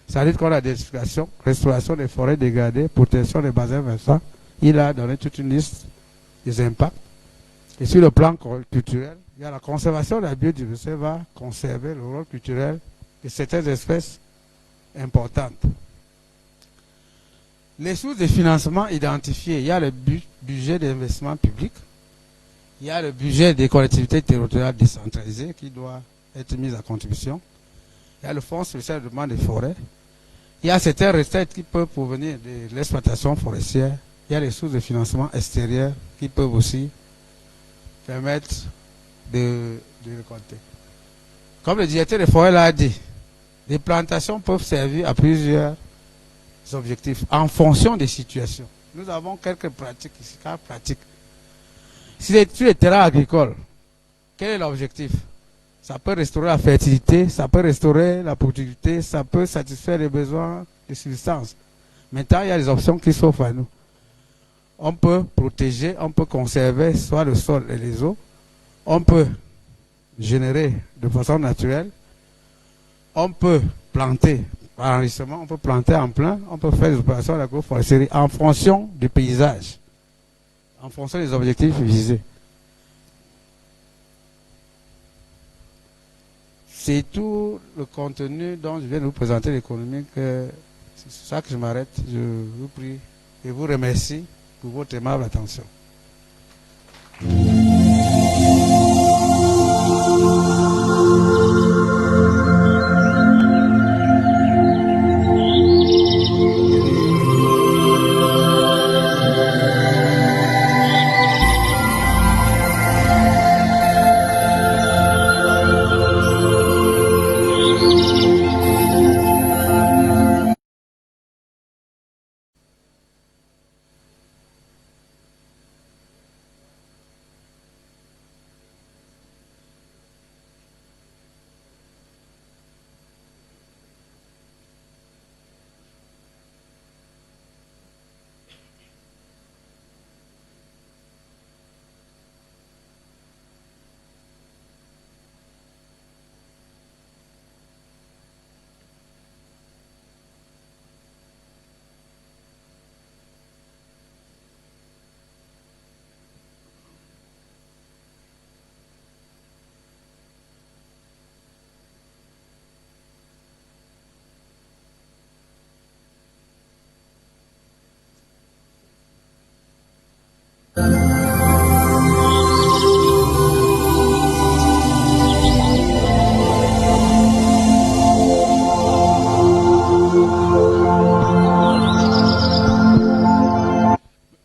Ça veut dire qu'on a des explications, restauration des forêts dégradées, protection des bassins versants. Il a donné toute une liste des impacts. Et sur le plan culturel, il y a la conservation de la biodiversité va conserver le rôle culturel de certaines espèces importantes. Les sources de financement identifiées, il y a le budget d'investissement public, il y a le budget des collectivités territoriales décentralisées qui doit être mis à contribution, il y a le fonds spécial de développement des forêts, il y a certaines recettes qui peuvent provenir de l'exploitation forestière, il y a les sources de financement extérieures qui peuvent aussi permettre de récolter. Comme le directeur des forêts l'a dit, les plantations peuvent servir à plusieurs objectifs en fonction des situations. Nous avons quelques pratiques ici, sur les terrains agricoles, quel est l'objectif? Ça peut restaurer la fertilité, ça peut restaurer la productivité, ça peut satisfaire les besoins de subsistance. Maintenant, il y a des options qui s'offrent à nous. On peut protéger, on peut conserver soit le sol et les eaux, on peut générer de façon naturelle, on peut planter par enrichissement, on peut planter en plein, on peut faire des opérations d'agroforesterie en fonction du paysage, en fonction des objectifs visés. C'est tout le contenu dont je viens de vous présenter l'économie, c'est ça que je m'arrête. Je vous prie et vous remercie pour votre aimable attention.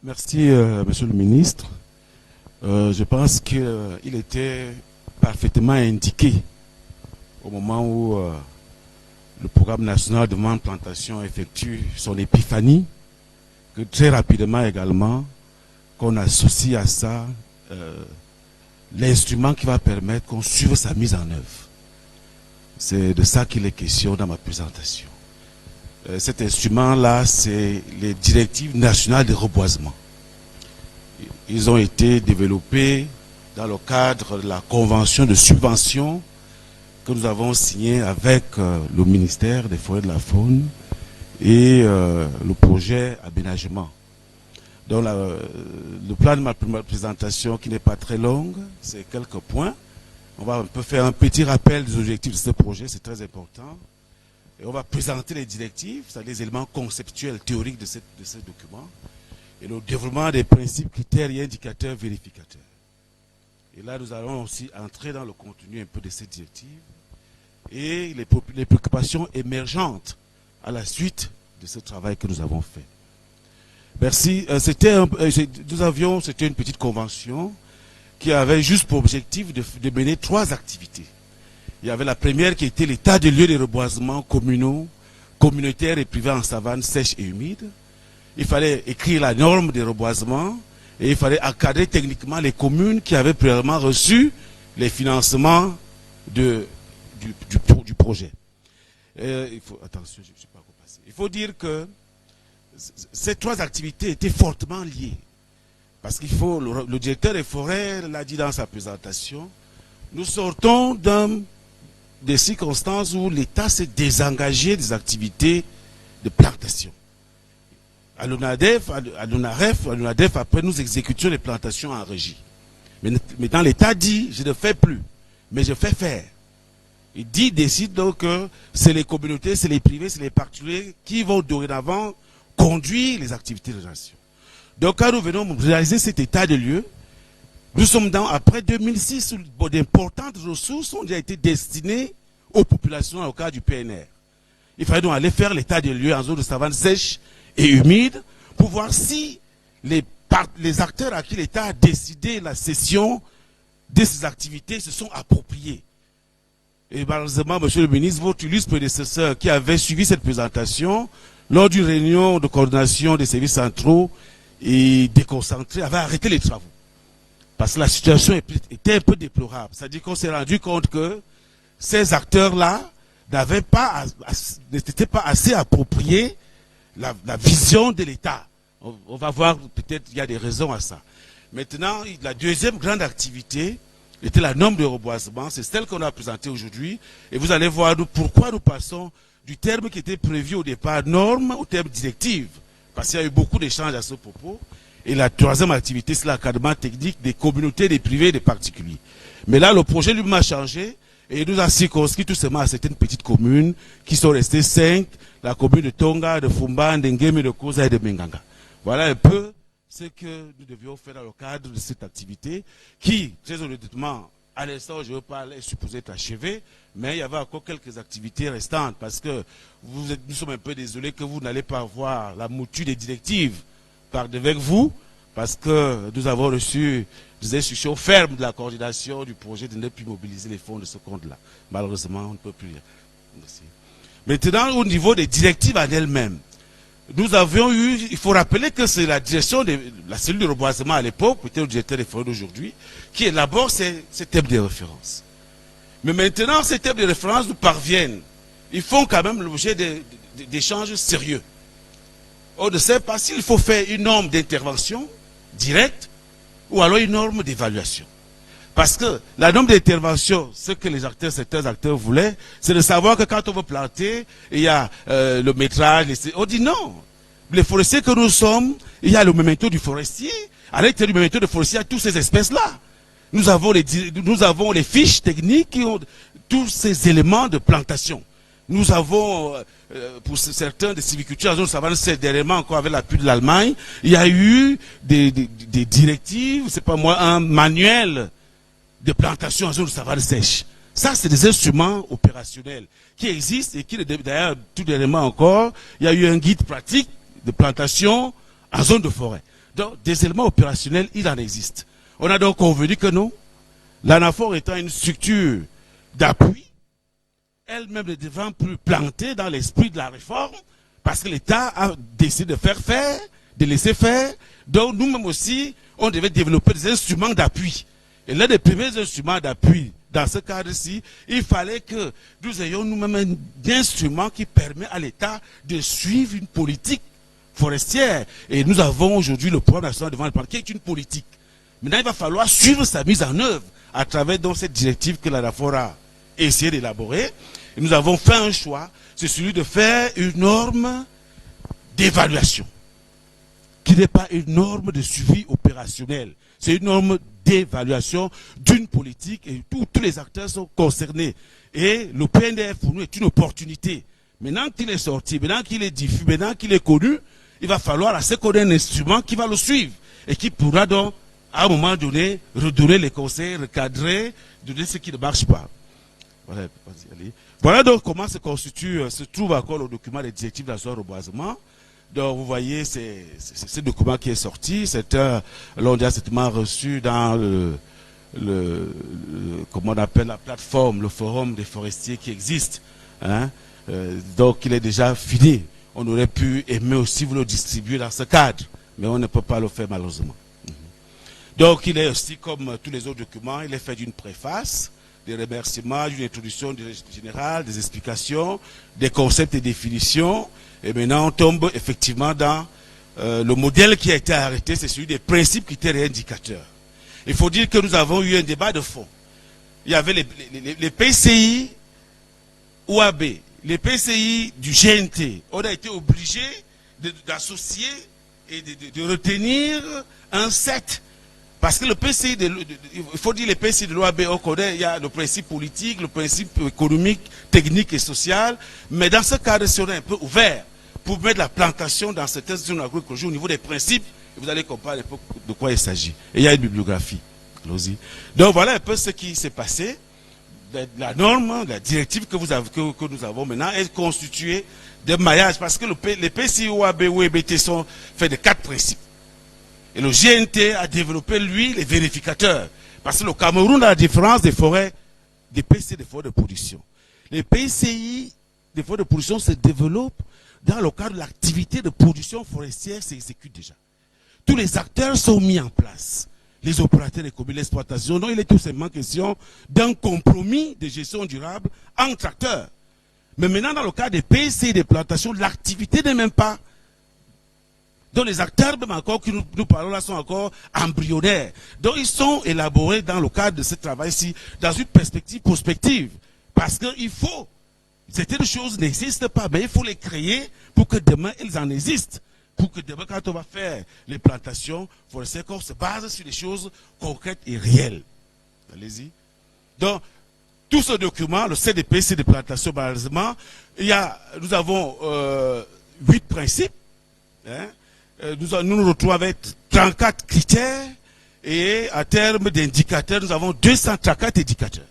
Merci, Monsieur le Ministre. Je pense qu'il était parfaitement indiqué au moment où le programme national de vente plantation effectue son épiphanie, que très rapidement également, qu'on associe à ça l'instrument qui va permettre qu'on suive sa mise en œuvre. C'est de ça qu'il est question dans ma présentation. Cet instrument-là, c'est les directives nationales de reboisement. Ils ont été développés dans le cadre de la convention de subvention que nous avons signée avec le ministère des Forêts de la Faune et le projet aménagement. Donc le plan de ma présentation, qui n'est pas très longue, c'est quelques points. On va un peu faire un petit rappel des objectifs de ce projet, c'est très important. Et on va présenter les directives, c'est-à-dire les éléments conceptuels, théoriques de ce document, et le développement des principes, critères et indicateurs vérificateurs. Et là, nous allons aussi entrer dans le contenu un peu de cette directive et les préoccupations émergentes à la suite de ce travail que nous avons fait. Merci. C'était une petite convention qui avait juste pour objectif de mener 3 activités. Il y avait la première qui était l'état des lieux de reboisement communaux, communautaires et privés en savane sèche et humide. Il fallait écrire la norme des reboisements et il fallait encadrer techniquement les communes qui avaient préalablement reçu les financements du projet. Il faut, attention, je ne sais pas quoi passer. Il faut dire que ces trois activités étaient fortement liées. Parce qu'il faut, le directeur des forêts l'a dit dans sa présentation, nous sortons des circonstances où l'État s'est désengagé des activités de plantation. À l'ONADEF, après nous exécutions les plantations en régie. Mais dans l'État dit, je ne fais plus, mais je fais faire. Il décide donc que c'est les communautés, c'est les privés, c'est les particuliers qui vont dorénavant conduire les activités de gestion. Donc quand nous venons réaliser cet état de lieu, nous sommes après 2006 où d'importantes ressources ont déjà été destinées aux populations au cadre du PNR. Il fallait donc aller faire l'état de lieu en zone de savane sèche et humide pour voir si les acteurs à qui l'État a décidé la cession de ces activités se sont appropriés. Et malheureusement, monsieur le ministre, votre illustre prédécesseur qui avait suivi cette présentation, lors d'une réunion de coordination des services centraux et déconcentrés, avait arrêté les travaux. Parce que la situation était un peu déplorable. C'est-à-dire qu'on s'est rendu compte que ces acteurs-là n'étaient pas assez appropriés la vision de l'État. On va voir, peut-être il y a des raisons à ça. Maintenant, la deuxième grande activité était la norme de reboisement. C'est celle qu'on a présentée aujourd'hui. Et vous allez voir pourquoi nous passons du terme qui était prévu au départ, norme, au terme directive. Parce qu'il y a eu beaucoup d'échanges à ce propos. Et la troisième activité, c'est l'encadrement technique des communautés, des privés et des particuliers. Mais là, le projet lui-même a changé et il nous a circonscrit tout simplement à certaines petites communes qui sont restées 5, la commune de Tonga, de Fumba, de Ngeme, de Koza et de Menganga. Voilà un peu ce que nous devions faire dans le cadre de cette activité qui, très honnêtement, à l'instant où je veux parler, est supposée être achevée, mais il y avait encore quelques activités restantes parce que nous sommes un peu désolés que vous n'allez pas voir la mouture des directives par avec vous, parce que nous avons reçu des instructions fermes de la coordination du projet de ne plus mobiliser les fonds de ce compte-là. Malheureusement, on ne peut plus. Merci. Maintenant, au niveau des directives en elles-mêmes, nous avions eu, il faut rappeler que c'est la direction de la cellule de reboisement à l'époque, peut-être le directeur des forêts d'aujourd'hui, qui élabore ces thèmes de référence. Mais maintenant, ces thèmes de référence nous parviennent. Ils font quand même l'objet d'échanges sérieux. On ne sait pas s'il faut faire une norme d'intervention directe ou alors une norme d'évaluation. Parce que la norme d'intervention, ce que certains acteurs voulaient, c'est de savoir que quand on veut planter, il y a le métrage, on dit non. Les forestiers que nous sommes, il y a le memento du forestier. À l'intérieur du memento du forestier, il y a toutes ces espèces-là. Nous avons les fiches techniques qui ont tous ces éléments de plantation. Nous avons, pour certains, des sylvicultures en zone savane, c'est dernièrement encore avec l'appui de l'Allemagne, il y a eu des directives, c'est pas moi, un manuel de plantation en zone savane sèche. Ça, c'est des instruments opérationnels qui existent et qui, d'ailleurs, tout dernièrement encore, il y a eu un guide pratique de plantation en zone de forêt. Donc, des éléments opérationnels, il en existe. On a donc convenu que non, l'ANAFOR étant une structure d'appui, elle-même ne devant plus planter dans l'esprit de la réforme, parce que l'État a décidé de faire faire, de laisser faire. Donc nous-mêmes aussi, on devait développer des instruments d'appui. Et l'un des premiers instruments d'appui, dans ce cadre-ci, il fallait que nous ayons nous-mêmes un instrument qui permet à l'État de suivre une politique forestière. Et nous avons aujourd'hui le programme national devant le Parlement, qui est une politique. Maintenant, il va falloir suivre sa mise en œuvre à travers donc cette directive que l'ANAFOR a essayé d'élaborer. Et nous avons fait un choix, c'est celui de faire une norme d'évaluation, qui n'est pas une norme de suivi opérationnel. C'est une norme d'évaluation d'une politique et tous les acteurs sont concernés. Et le PNDF pour nous est une opportunité. Maintenant qu'il est sorti, maintenant qu'il est diffus, maintenant qu'il est connu, il va falloir assez connaître un instrument qui va le suivre et qui pourra donc, à un moment donné, redonner les conseils, recadrer, donner ce qui ne marche pas. Voilà, allez. Voilà donc comment se trouve encore le document des directives nationales de reboisement. Donc vous voyez, c'est ce document qui est sorti, c'est l'on a certainement reçu dans comment on appelle la plateforme, le forum des forestiers qui existe. Hein? Donc il est déjà fini. On aurait pu aimer aussi vous le distribuer dans ce cadre, mais on ne peut pas le faire malheureusement. Donc il est aussi, comme tous les autres documents, il est fait d'une préface, des remerciements, d'une introduction générale, des explications, des concepts et définitions. Et maintenant on tombe effectivement dans le modèle qui a été arrêté, c'est celui des principes, critères et indicateurs. Il faut dire que nous avons eu un débat de fond. Il y avait les PCI OAB, les PCI du GNT. On a été obligé d'associer et de retenir un set. Parce que le PCI, il faut dire les PCI de l'OAB, on connaît, il y a le principe politique, le principe économique, technique et social. Mais dans ce cadre, si on est un peu ouvert pour mettre la plantation dans certaines zones agroécologiques au niveau des principes, vous allez comprendre de quoi il s'agit. Et il y a une bibliographie. Allons-y. Donc voilà un peu ce qui s'est passé. La norme, la directive que nous avons maintenant est constituée de maillages. Parce que les PCI, OAB ou EBT sont faits de 4 principes. Et le GNT a développé, lui, les vérificateurs. Parce que le Cameroun a la différence des forêts, des PCI, des forêts de production. Les PCI, des forêts de production, se développent dans le cadre de l'activité de production forestière, s'exécute déjà. Tous les acteurs sont mis en place. Les opérateurs économiques, l'exploitation. Donc il est tout simplement question d'un compromis de gestion durable entre acteurs. Mais maintenant, dans le cas des PCI, des plantations, l'activité n'est même pas. Donc les acteurs, même encore, que nous parlons là, sont encore embryonnaires. Donc ils sont élaborés dans le cadre de ce travail-ci, dans une perspective prospective. Parce qu'il faut, certaines choses n'existent pas, mais il faut les créer pour que demain, elles en existent. Pour que demain, quand on va faire les plantations forestières, qu'on se base sur des choses concrètes et réelles. Allez-y. Donc, tout ce document, le CDP, c'est des plantations, malheureusement, nous avons 8 principes. Hein. Nous nous retrouvons avec 34 critères et en termes d'indicateurs, nous avons 234 indicateurs.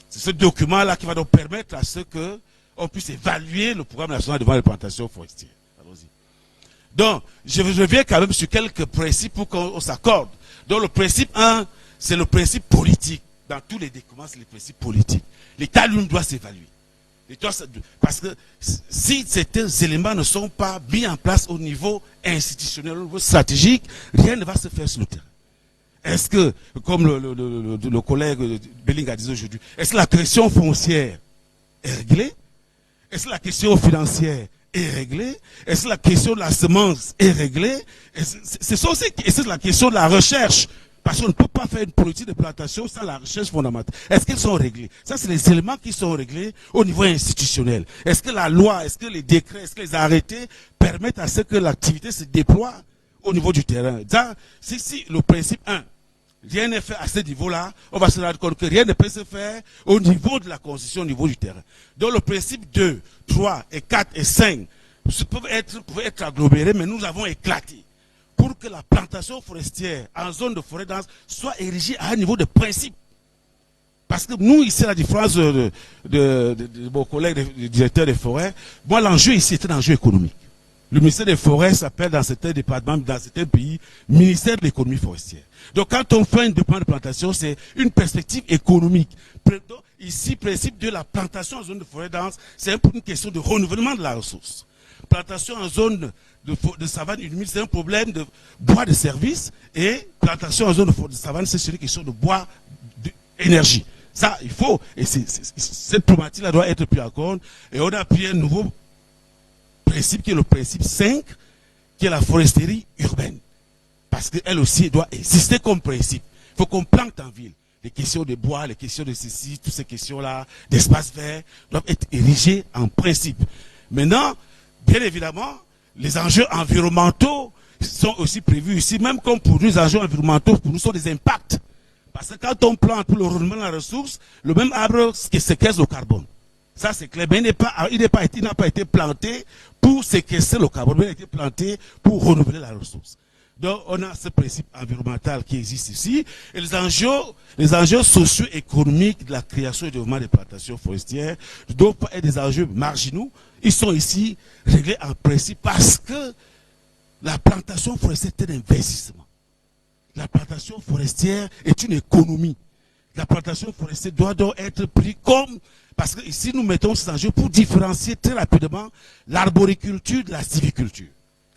C'est ce document-là qui va nous permettre à ce qu'on puisse évaluer le programme national de plantation forestière. Allons-y. Donc, je reviens quand même sur quelques principes pour qu'on s'accorde. Donc, le principe 1, c'est le principe politique. Dans tous les documents, c'est le principe politique. L'État lui doit s'évaluer. Parce que si certains éléments ne sont pas mis en place au niveau institutionnel, au niveau stratégique, rien ne va se faire sur le terrain. Est-ce que, comme le collègue Belling a dit aujourd'hui, est-ce que la question foncière est réglée? Est-ce que la question financière est réglée? Est-ce que la question de la semence est réglée? C'est la question de la recherche. Parce qu'on ne peut pas faire une politique de plantation sans la recherche fondamentale. Est-ce qu'elles sont réglées? Ça, c'est les éléments qui sont réglés au niveau institutionnel. Est-ce que la loi, est-ce que les décrets, est-ce que les arrêtés permettent à ce que l'activité se déploie au niveau du terrain? Ça, si le principe 1, rien n'est fait à ce niveau-là, on va se rendre compte que rien ne peut se faire au niveau de la constitution, au niveau du terrain. Donc le principe 2, 3 et 4 et 5 peuvent être agglomérés, mais nous avons éclaté pour que la plantation forestière en zone de forêt dense soit érigée à un niveau de principe. Parce que nous, ici, à la différence de mon collègue, le directeur des forêts, moi, l'enjeu ici est un enjeu économique. Le ministère des Forêts s'appelle dans certains départements, dans certains pays, ministère de l'économie forestière. Donc quand on fait une demande de plantation, c'est une perspective économique. Donc, ici, principe de la plantation en zone de forêt dense, c'est une question de renouvellement de la ressource. Plantation en zone de savane humide, c'est un problème de bois de service, et plantation en zone de savane, c'est une question de bois d'énergie. Ça, il faut, et cette problématique-là doit être prise en compte, et on a pris un nouveau principe qui est le principe 5, qui est la foresterie urbaine. Parce qu'elle aussi doit exister comme principe. Il faut qu'on plante en ville. Les questions de bois, les questions de ceci, toutes ces questions-là, d'espace vert, doivent être érigées en principe. Maintenant, bien évidemment, les enjeux environnementaux sont aussi prévus ici, même comme pour nous, les enjeux environnementaux, pour nous, sont des impacts. Parce que quand on plante pour le renouvellement de la ressource, le même arbre qui séquestre le carbone. Ça, c'est clair. Mais il n'a pas été planté pour séquestrer le carbone, mais il a été planté pour renouveler la ressource. Donc, on a ce principe environnemental qui existe ici. Et les enjeux socio-économiques de la création et du développement des plantations forestières ne doivent pas être des enjeux marginaux. Ils sont ici réglés en principe parce que la plantation forestière est un investissement. La plantation forestière est une économie. La plantation forestière doit donc être prise comme... Parce que ici, nous mettons ces enjeux pour différencier très rapidement l'arboriculture de la sylviculture.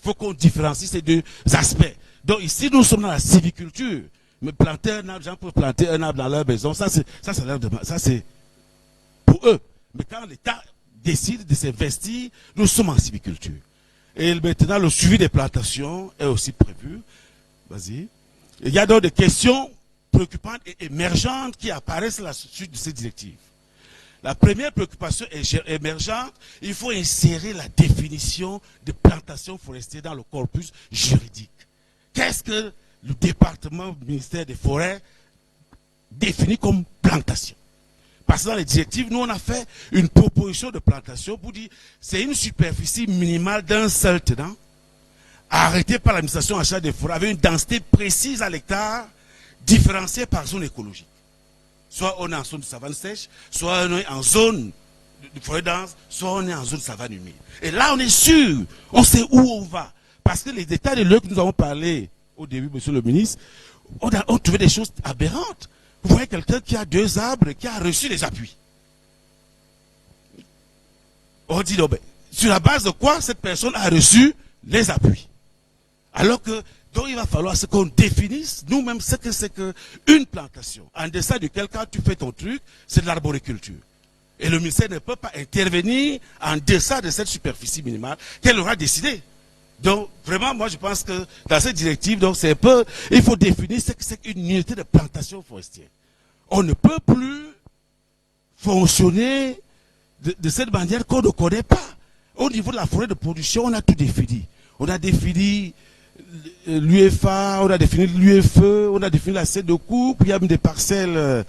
Il faut qu'on différencie ces deux aspects. Donc ici, nous sommes dans la civiculture. Mais planter un arbre, les gens peuvent planter un arbre dans leur maison, ça c'est pour eux. Mais quand l'État décide de s'investir, nous sommes en civiculture. Et maintenant, le suivi des plantations est aussi prévu. Vas-y. Il y a donc des questions préoccupantes et émergentes qui apparaissent à la suite de ces directives. La première préoccupation émergente, il faut insérer la définition de plantation forestière dans le corpus juridique. Qu'est-ce que le département du ministère des Forêts définit comme plantation? Parce que dans les directives, nous on a fait une proposition de plantation pour dire c'est une superficie minimale d'un seul tenant arrêtée par l'administration en charge des forêts avec une densité précise à l'hectare différenciée par zone écologique. Soit on est en zone de savane sèche, soit on est en zone de forêt dense, soit on est en zone de savane humide. Et là on est sûr, on sait où on va. Parce que les états de lieux que nous avons parlé au début, monsieur le ministre, on trouvait des choses aberrantes. Vous voyez quelqu'un qui a 2 arbres et qui a reçu les appuis. On dit, non, ben, sur la base de quoi cette personne a reçu les appuis. Alors que, donc il va falloir qu'on définisse nous-mêmes ce que c'est qu'une plantation. En deçà duquel, quand tu fais ton truc, c'est de l'arboriculture. Et le ministère ne peut pas intervenir en deçà de cette superficie minimale qu'elle aura décidé. Donc, vraiment, moi, je pense que dans cette directive, donc, c'est un peu, il faut définir ce que c'est qu'une unité de plantation forestière. On ne peut plus fonctionner de cette manière qu'on ne connaît pas. Au niveau de la forêt de production, on a tout défini. On a défini l'UFA, on a défini l'UFE, on a défini la scène de coupe, il y a même des parcelles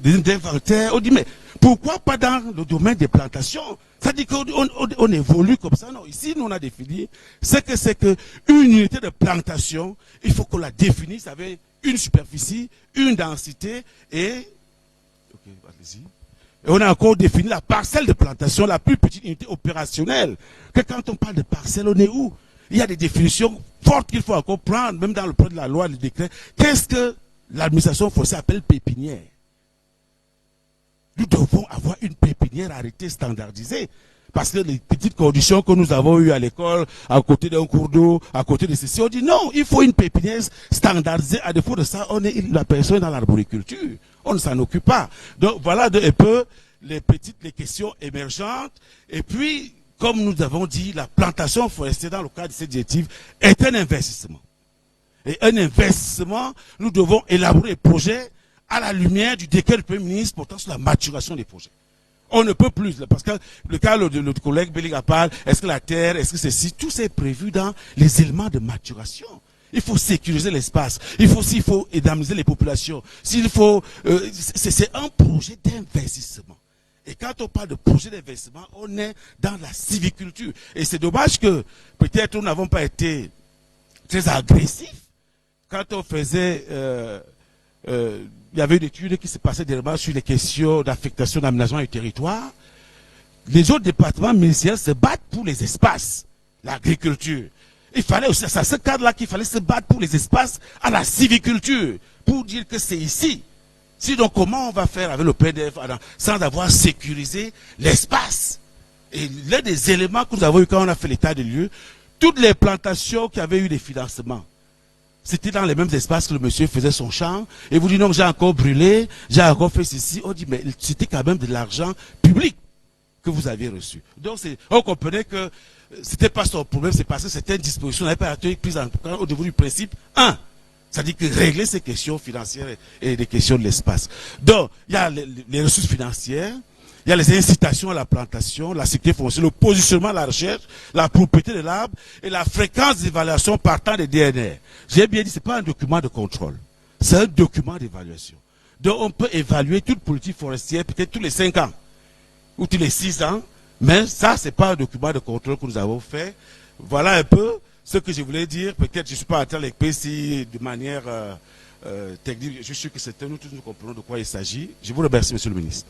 d'inventaire. On dit, mais pourquoi pas dans le domaine des plantations? Ça dit qu'on évolue comme ça. Non, ici, nous, on a défini ce que c'est qu'une unité de plantation, il faut qu'on la définisse avec une superficie, une densité et... Ok, allez-y. Et on a encore défini la parcelle de plantation, la plus petite unité opérationnelle. Que quand on parle de parcelle, on est où? Il y a des définitions fortes qu'il faut encore prendre, même dans le projet de la loi, le décret. Qu'est-ce que l'administration forestière appelle pépinière? Nous devons avoir une pépinière arrêtée standardisée. Parce que les petites conditions que nous avons eues à l'école, à côté d'un cours d'eau, à côté de ceci, on dit non, il faut une pépinière standardisée. À défaut de ça, la personne est dans l'arboriculture. On ne s'en occupe pas. Donc voilà un peu les questions émergentes. Et puis, comme nous avons dit, la plantation forestière dans le cadre de cette directive est un investissement. Et un investissement, nous devons élaborer les projets à la lumière du décret du Premier ministre portant sur la maturation des projets. On ne peut plus, parce que le cas de notre collègue Béliga parle, est-ce que la terre, est-ce que ceci, tout ça est prévu dans les éléments de maturation. Il faut sécuriser l'espace, il faut indemniser les populations, c'est un projet d'investissement. Et quand on parle de projet d'investissement, on est dans la civiculture. Et c'est dommage que peut-être nous n'avons pas été très agressifs quand on faisait... il y avait une étude qui se passait dernièrement sur les questions d'affectation d'aménagement du territoire. Les autres départements ministériels se battent pour les espaces, l'agriculture. Il fallait aussi, c'est à ce cadre-là qu'il fallait se battre pour les espaces à la civiculture, pour dire que c'est ici. Sinon, comment on va faire avec le PDF sans avoir sécurisé l'espace? Et l'un des éléments que nous avons eu quand on a fait l'état des lieux, toutes les plantations qui avaient eu des financements, c'était dans les mêmes espaces que le monsieur faisait son champ. Et vous dites, non, j'ai encore brûlé, j'ai encore fait ceci. On dit, mais c'était quand même de l'argent public que vous aviez reçu. Donc, on comprenait que c'était pas son problème, c'est parce que c'était une disposition n'avait pas été prise en compte au niveau du principe 1. C'est-à-dire que régler ces questions financières et les questions de l'espace. Donc, il y a les ressources financières, il y a les incitations à la plantation, la sécurité foncière, le positionnement à la recherche, la propriété de l'arbre et la fréquence d'évaluation partant des DNR. J'ai bien dit, ce n'est pas un document de contrôle, c'est un document d'évaluation. Donc on peut évaluer toute politique forestière peut-être tous les 5 ans ou tous les 6 ans, mais ça, ce n'est pas un document de contrôle que nous avons fait. Voilà un peu ce que je voulais dire. Peut-être je ne suis pas en train d'expliquer de manière technique. Je suis sûr que c'est nous tous nous comprenons de quoi il s'agit. Je vous remercie, monsieur le ministre.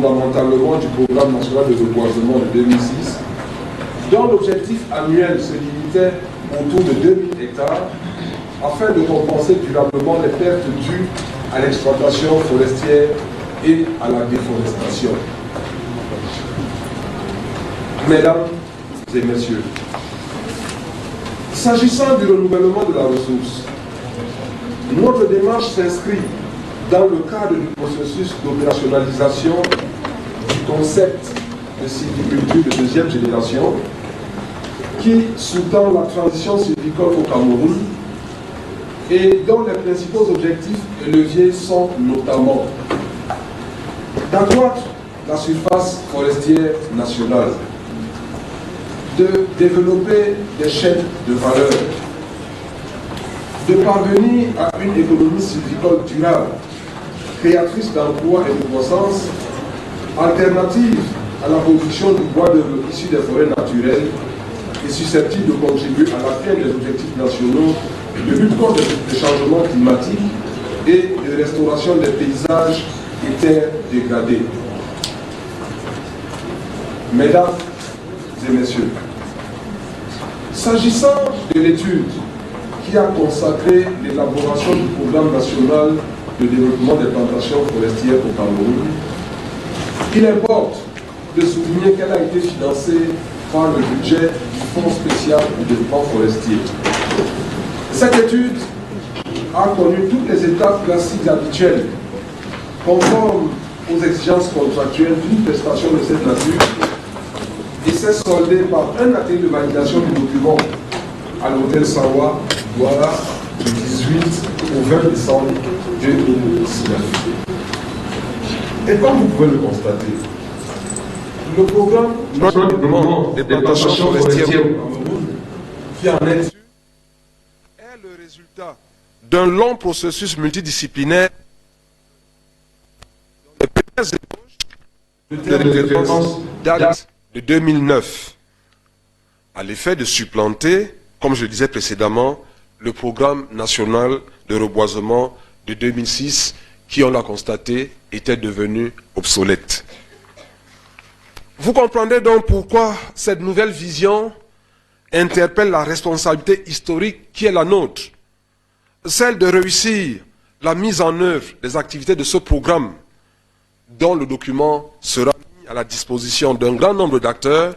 fondamentalement du programme national de reboisement de 2006, dont l'objectif annuel se limitait autour de 2000 hectares, afin de compenser durablement les pertes dues à l'exploitation forestière et à la déforestation. Mesdames et messieurs, s'agissant du renouvellement de la ressource, notre démarche s'inscrit dans le cadre du processus d'opérationnalisation du concept de sylviculture de deuxième génération qui sous-tend la transition sylvicole au Cameroun et dont les principaux objectifs et leviers sont notamment d'accroître la surface forestière nationale, de développer des chaînes de valeur, de parvenir à une économie sylvicole durable, créatrice d'emplois et de croissance, alternative à la production du bois d'œuvre issu des forêts naturelles et susceptible de contribuer à l'atteinte des objectifs nationaux de lutte contre les changements climatiques et de restauration des paysages et terres dégradées. Mesdames et messieurs, s'agissant de l'étude qui a consacré l'élaboration du programme national de développement des plantations forestières au Cameroun, il importe de souligner qu'elle a été financée par le budget du Fonds spécial de développement forestier. Cette étude a connu toutes les étapes classiques habituelles, conformes aux exigences contractuelles d'une prestation de cette nature, et s'est soldée par un atelier de validation du document à l'hôtel Sawa, Douala, du 18 au 20 décembre 2019. Et comme vous pouvez le constater, le programme national de développement des plantations forestières au Cameroun, qui en est le résultat d'un long processus multidisciplinaire dont les premières ébauches de référence datent de 2009, à l'effet de supplanter, comme je le disais précédemment, le programme national de reboisement de 2006 qui, on l'a constaté, était devenu obsolète. Vous comprendrez donc pourquoi cette nouvelle vision interpelle la responsabilité historique qui est la nôtre, celle de réussir la mise en œuvre des activités de ce programme, dont le document sera mis à la disposition d'un grand nombre d'acteurs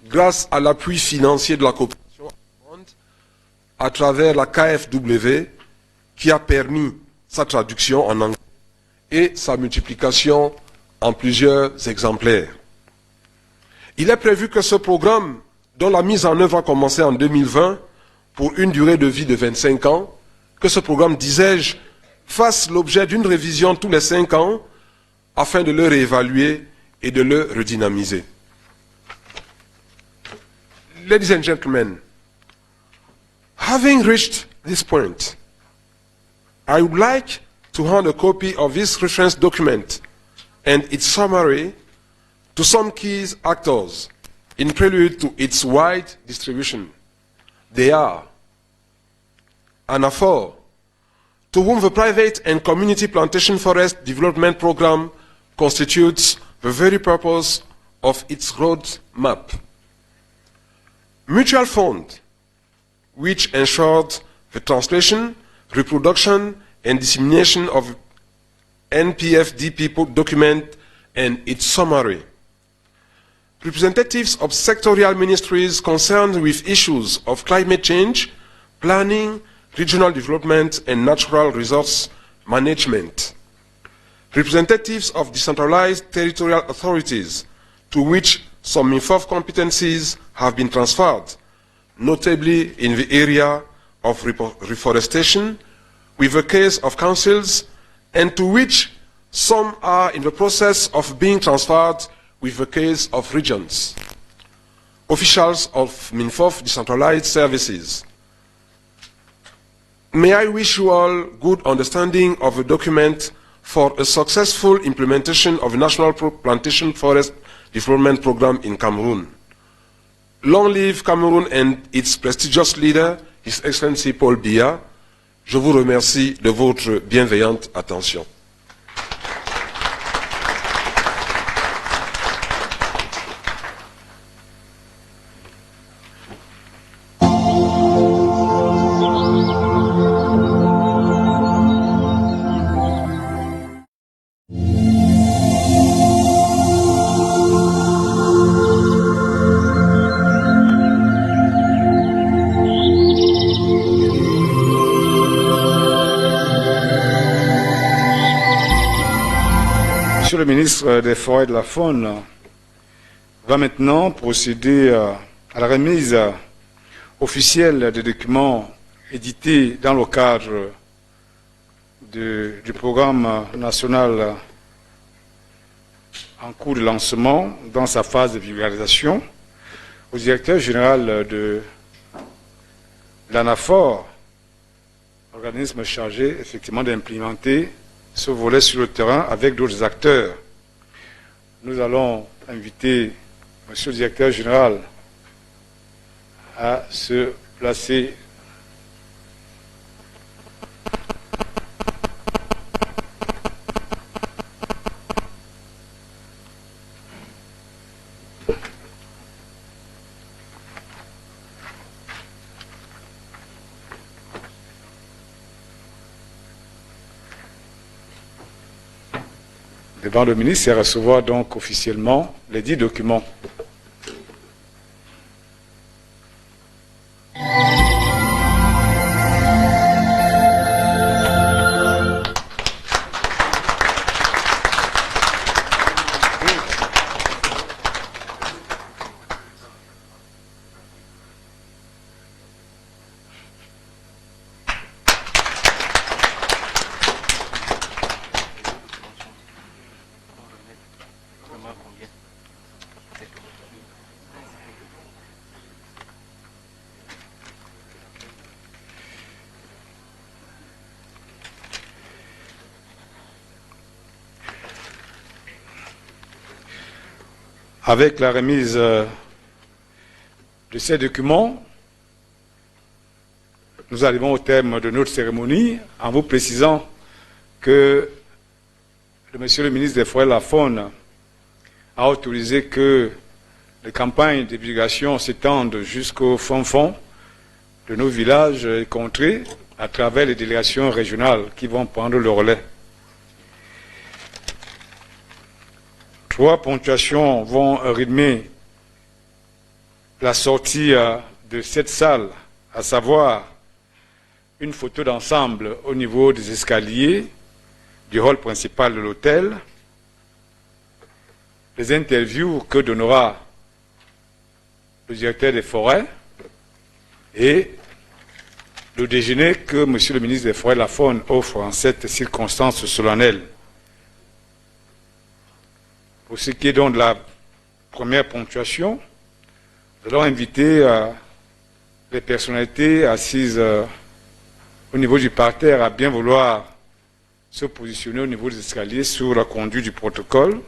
grâce à l'appui financier de la coopération allemande à travers la KfW qui a permis sa traduction en anglais et sa multiplication en plusieurs exemplaires. Il est prévu que ce programme, dont la mise en œuvre a commencé en 2020 pour une durée de vie de 25 ans, que ce programme, disais-je, fasse l'objet d'une révision tous les 5 ans afin de le réévaluer et de le redynamiser. Ladies and gentlemen, having reached this point, I would like to hand a copy of this reference document and its summary to some key actors in prelude to its wide distribution. They are ANAFOR, to whom the private and community plantation forest development program constitutes the very purpose of its road map. Mutual Fund, which ensured the translation, reproduction, and dissemination of NPFDP document and its summary. Representatives of sectorial ministries concerned with issues of climate change, planning, regional development, and natural resource management. Representatives of decentralized territorial authorities, to which some MINFOF competencies have been transferred, notably in the area of reforestation, with the case of councils, and to which some are in the process of being transferred with the case of regions. Officials of MINFOF decentralized services. May I wish you all good understanding of the document for a successful implementation of the National Plantation Forest Development Program in Cameroon. Long live Cameroon and its prestigious leader, His Excellency Paul Biya. Je vous remercie de votre bienveillante attention. Monsieur le ministre des Forêts et de la Faune va maintenant procéder à la remise officielle des documents édités dans le cadre du programme national en cours de lancement dans sa phase de vulgarisation au directeur général de l'ANAFOR, organisme chargé effectivement d'implémenter ce volet sur le terrain avec d'autres acteurs. Nous allons inviter Monsieur le directeur général à se placer devant le ministre et recevoir donc officiellement les 10 documents. Avec la remise de ces documents, nous arrivons au terme de notre cérémonie en vous précisant que Monsieur le ministre des Forêts et de la Faune a autorisé que les campagnes de divulgation s'étendent jusqu'au fond de nos villages et contrées à travers les délégations régionales qui vont prendre le relais. 3 ponctuations vont rythmer la sortie de cette salle, à savoir une photo d'ensemble au niveau des escaliers du hall principal de l'hôtel, les interviews que donnera le directeur des forêts et le déjeuner que Monsieur le ministre des Forêts et de la Faune offre en cette circonstance solennelle. Pour ce qui est donc de la première ponctuation, nous allons inviter les personnalités assises au niveau du parterre à bien vouloir se positionner au niveau des escaliers sur la conduite du protocole.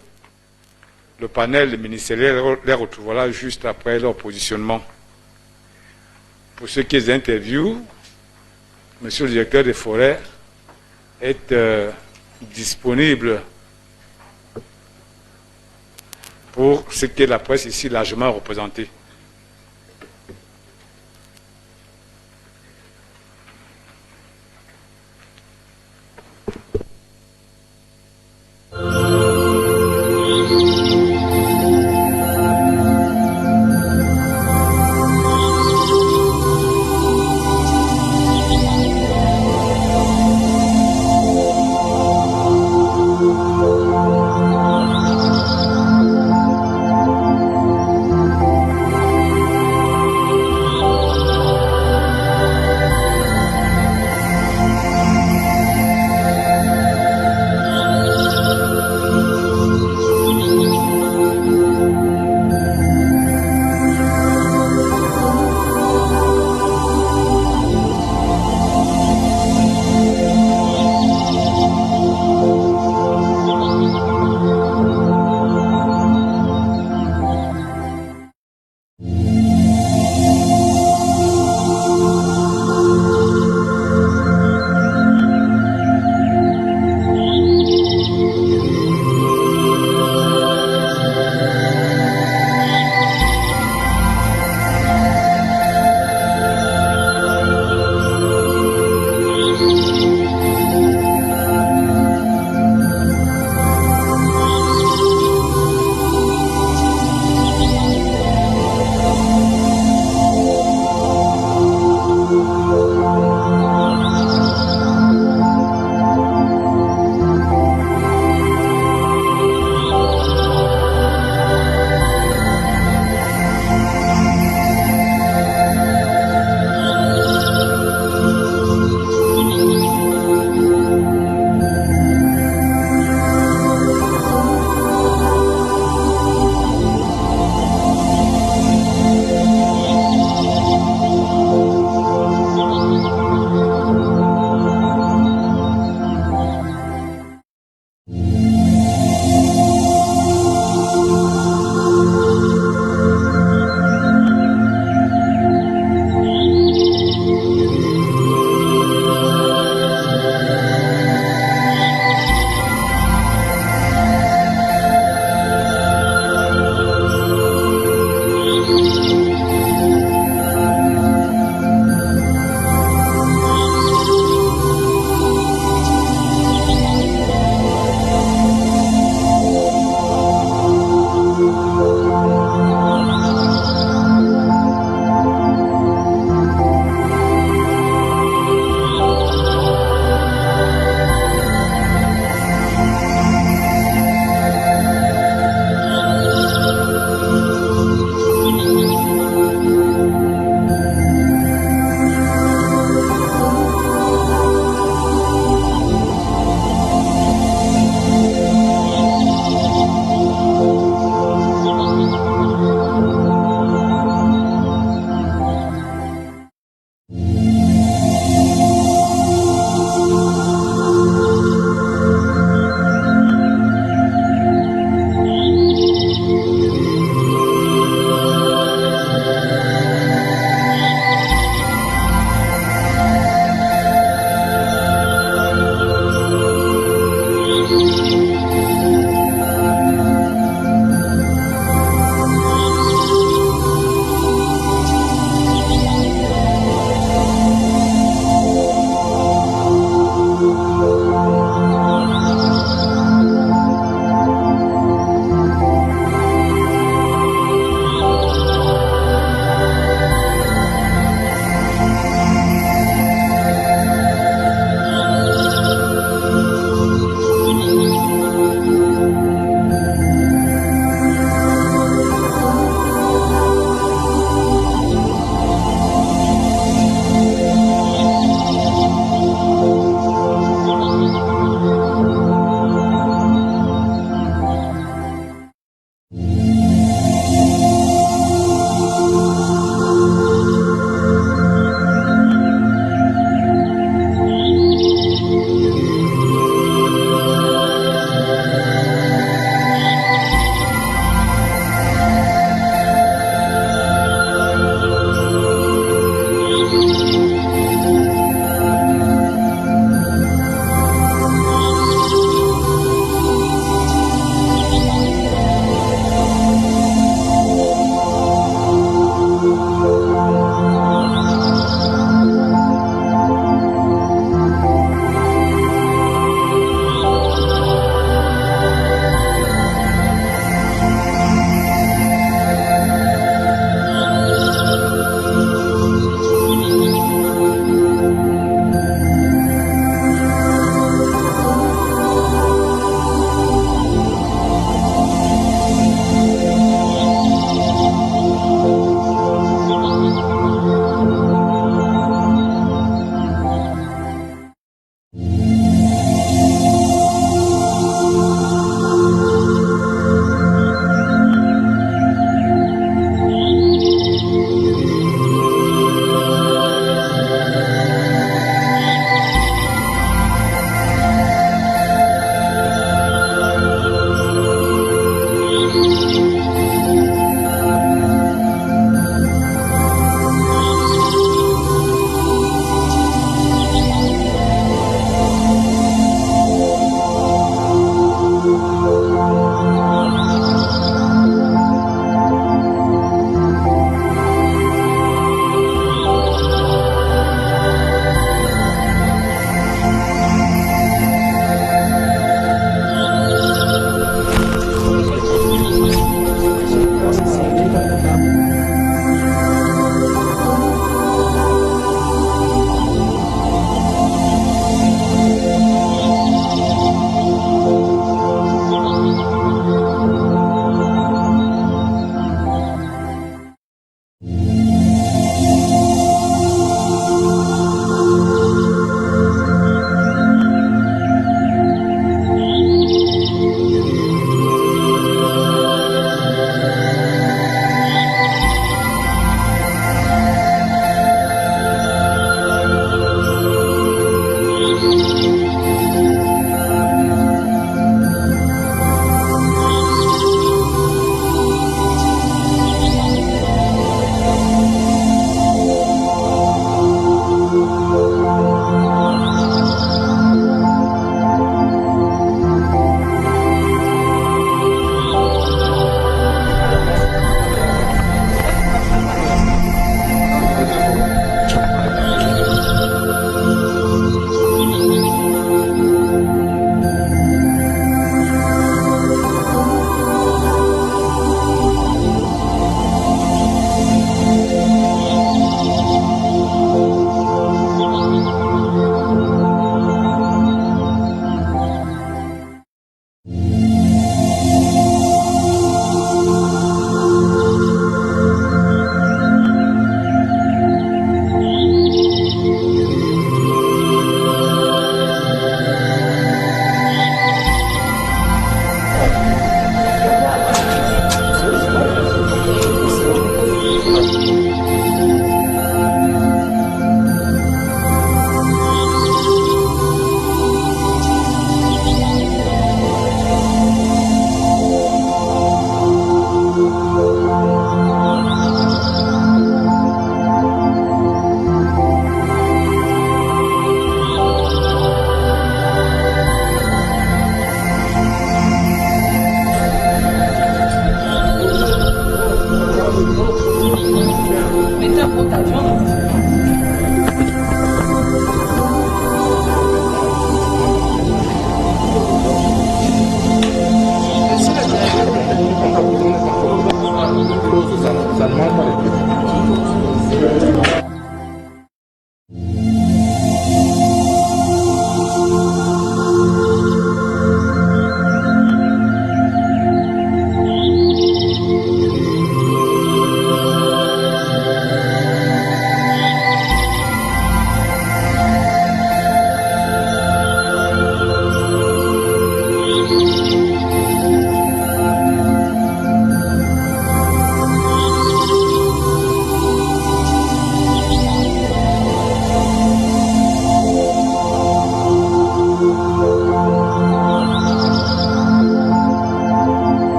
Le panel ministériel les retrouvera juste après leur positionnement. Pour ce qui est des interviews, Monsieur le directeur des forêts est disponible pour ce qui est de la presse ici largement représentée.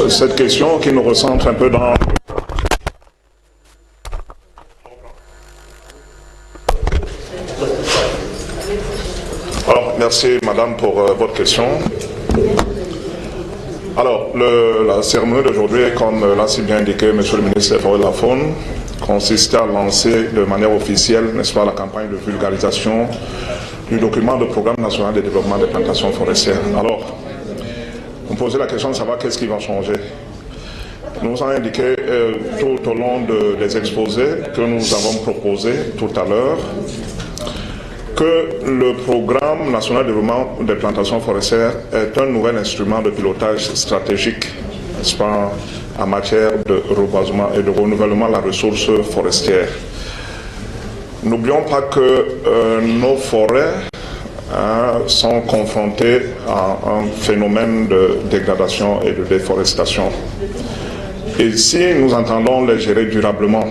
Cette question qui nous recentre un peu dans... Alors, merci Madame pour votre question. Alors, la cérémonie d'aujourd'hui, comme l'a si bien indiqué Monsieur le ministre des Forêts et de la Faune, consistait à lancer de manière officielle, n'est-ce pas, la campagne de vulgarisation du document de programme national de développement des plantations forestières. Alors, on posait la question de savoir qu'est-ce qui va changer. Nous avons indiqué tout au long des exposés que nous avons proposé tout à l'heure que le programme national de développement des plantations forestières est un nouvel instrument de pilotage stratégique, n'est-ce pas, en matière de reboisement et de renouvellement de la ressource forestière. N'oublions pas que nos forêts sont confrontés à un phénomène de dégradation et de déforestation. Et si nous entendons les gérer durablement,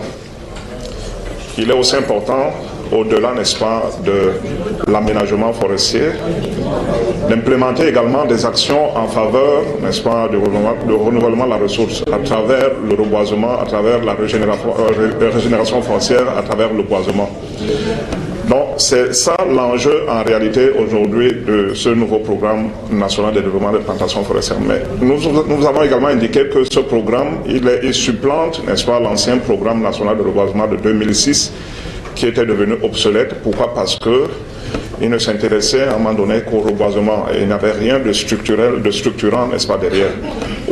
il est aussi important, au-delà, n'est-ce pas, de l'aménagement forestier, d'implémenter également des actions en faveur, n'est-ce pas, du renouvellement de la ressource à travers le reboisement, à travers la régénération forestière, à travers le boisement. Donc, c'est ça l'enjeu en réalité aujourd'hui de ce nouveau programme national de développement des plantations forestières. Mais nous avons également indiqué que ce programme, il supplante, n'est-ce pas, l'ancien programme national de reboisement de 2006 qui était devenu obsolète. Pourquoi? Parce que il ne s'intéressait à un moment donné qu'au reboisement et il n'y avait rien de structurel, de structurant, n'est-ce pas, derrière.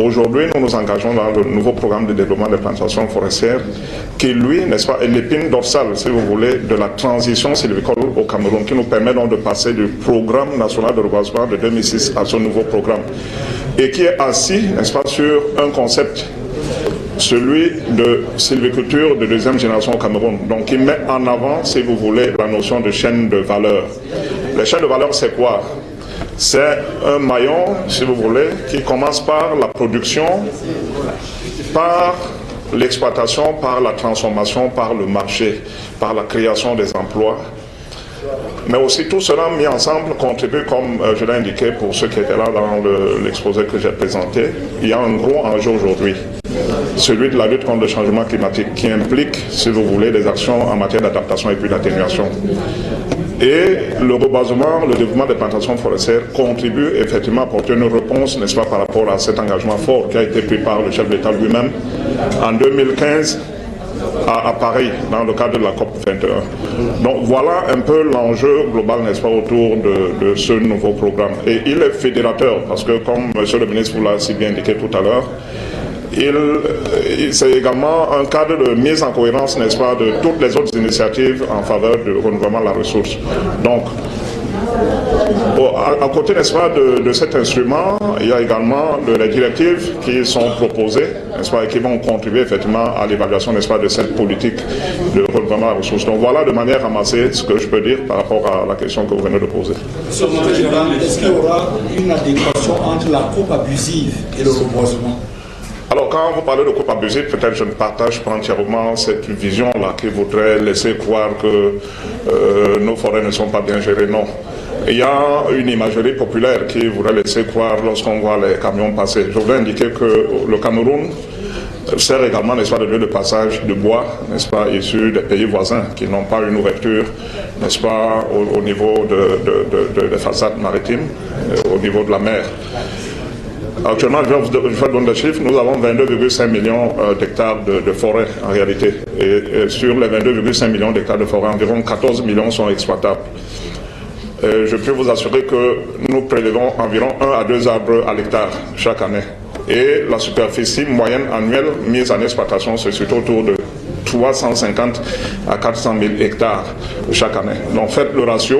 Aujourd'hui, nous nous engageons dans le nouveau programme de développement des plantations forestières qui, lui, n'est-ce pas, est l'épine dorsale, si vous voulez, de la transition sylvicole au Cameroun, qui nous permet donc de passer du programme national de reboisement de 2006 à ce nouveau programme et qui est assis, n'est-ce pas, sur un concept, celui de sylviculture de deuxième génération au Cameroun. Donc, il met en avant, si vous voulez, la notion de chaîne de valeur. La chaîne de valeur, c'est quoi? C'est un maillon, si vous voulez, qui commence par la production, par l'exploitation, par la transformation, par le marché, par la création des emplois. Mais aussi tout cela mis ensemble contribue, comme je l'ai indiqué pour ceux qui étaient là dans l'exposé que j'ai présenté. Il y a un gros enjeu aujourd'hui, celui de la lutte contre le changement climatique, qui implique, si vous voulez, des actions en matière d'adaptation et puis d'atténuation. Et le reboisement, le développement des plantations forestières contribue effectivement à apporter une réponse, n'est-ce pas, par rapport à cet engagement fort qui a été pris par le chef d'État lui-même en 2015 à Paris, dans le cadre de la COP 21. Donc voilà un peu l'enjeu global, n'est-ce pas, autour de ce nouveau programme. Et il est fédérateur, parce que comme M. le ministre vous l'a si bien indiqué tout à l'heure, c'est également un cadre de mise en cohérence, n'est-ce pas, de toutes les autres initiatives en faveur du renouvellement de la ressource. Donc, à côté, n'est-ce pas, de cet instrument, il y a également les directives qui sont proposées, n'est-ce pas, et qui vont contribuer effectivement à l'évaluation, n'est-ce pas, de cette politique de renouvellement de la ressource. Donc voilà de manière ramassée ce que je peux dire par rapport à la question que vous venez de poser. Monsieur le Président, est-ce qu'il y aura une adéquation entre la coupe abusive et le reboisement? Alors, quand vous parlez de coupe abusive, peut-être je ne partage pas entièrement cette vision-là qui voudrait laisser croire que nos forêts ne sont pas bien gérées. Non. Il y a une imagerie populaire qui voudrait laisser croire lorsqu'on voit les camions passer. Je voudrais indiquer que le Cameroun sert également, n'est-ce pas, de lieu de passage de bois, n'est-ce pas, issus des pays voisins qui n'ont pas une ouverture, n'est-ce pas, au niveau des façades maritimes, au niveau de la mer. Actuellement, je vais vous donner des chiffres, nous avons 22,5 millions d'hectares de forêt en réalité. Et sur les 22,5 millions d'hectares de forêt, environ 14 millions sont exploitables. Je peux vous assurer que nous prélevons environ 1 à 2 arbres à l'hectare chaque année. Et la superficie moyenne annuelle mise en exploitation, c'est surtout autour de 350 à 400 000 hectares chaque année. Donc faites le ratio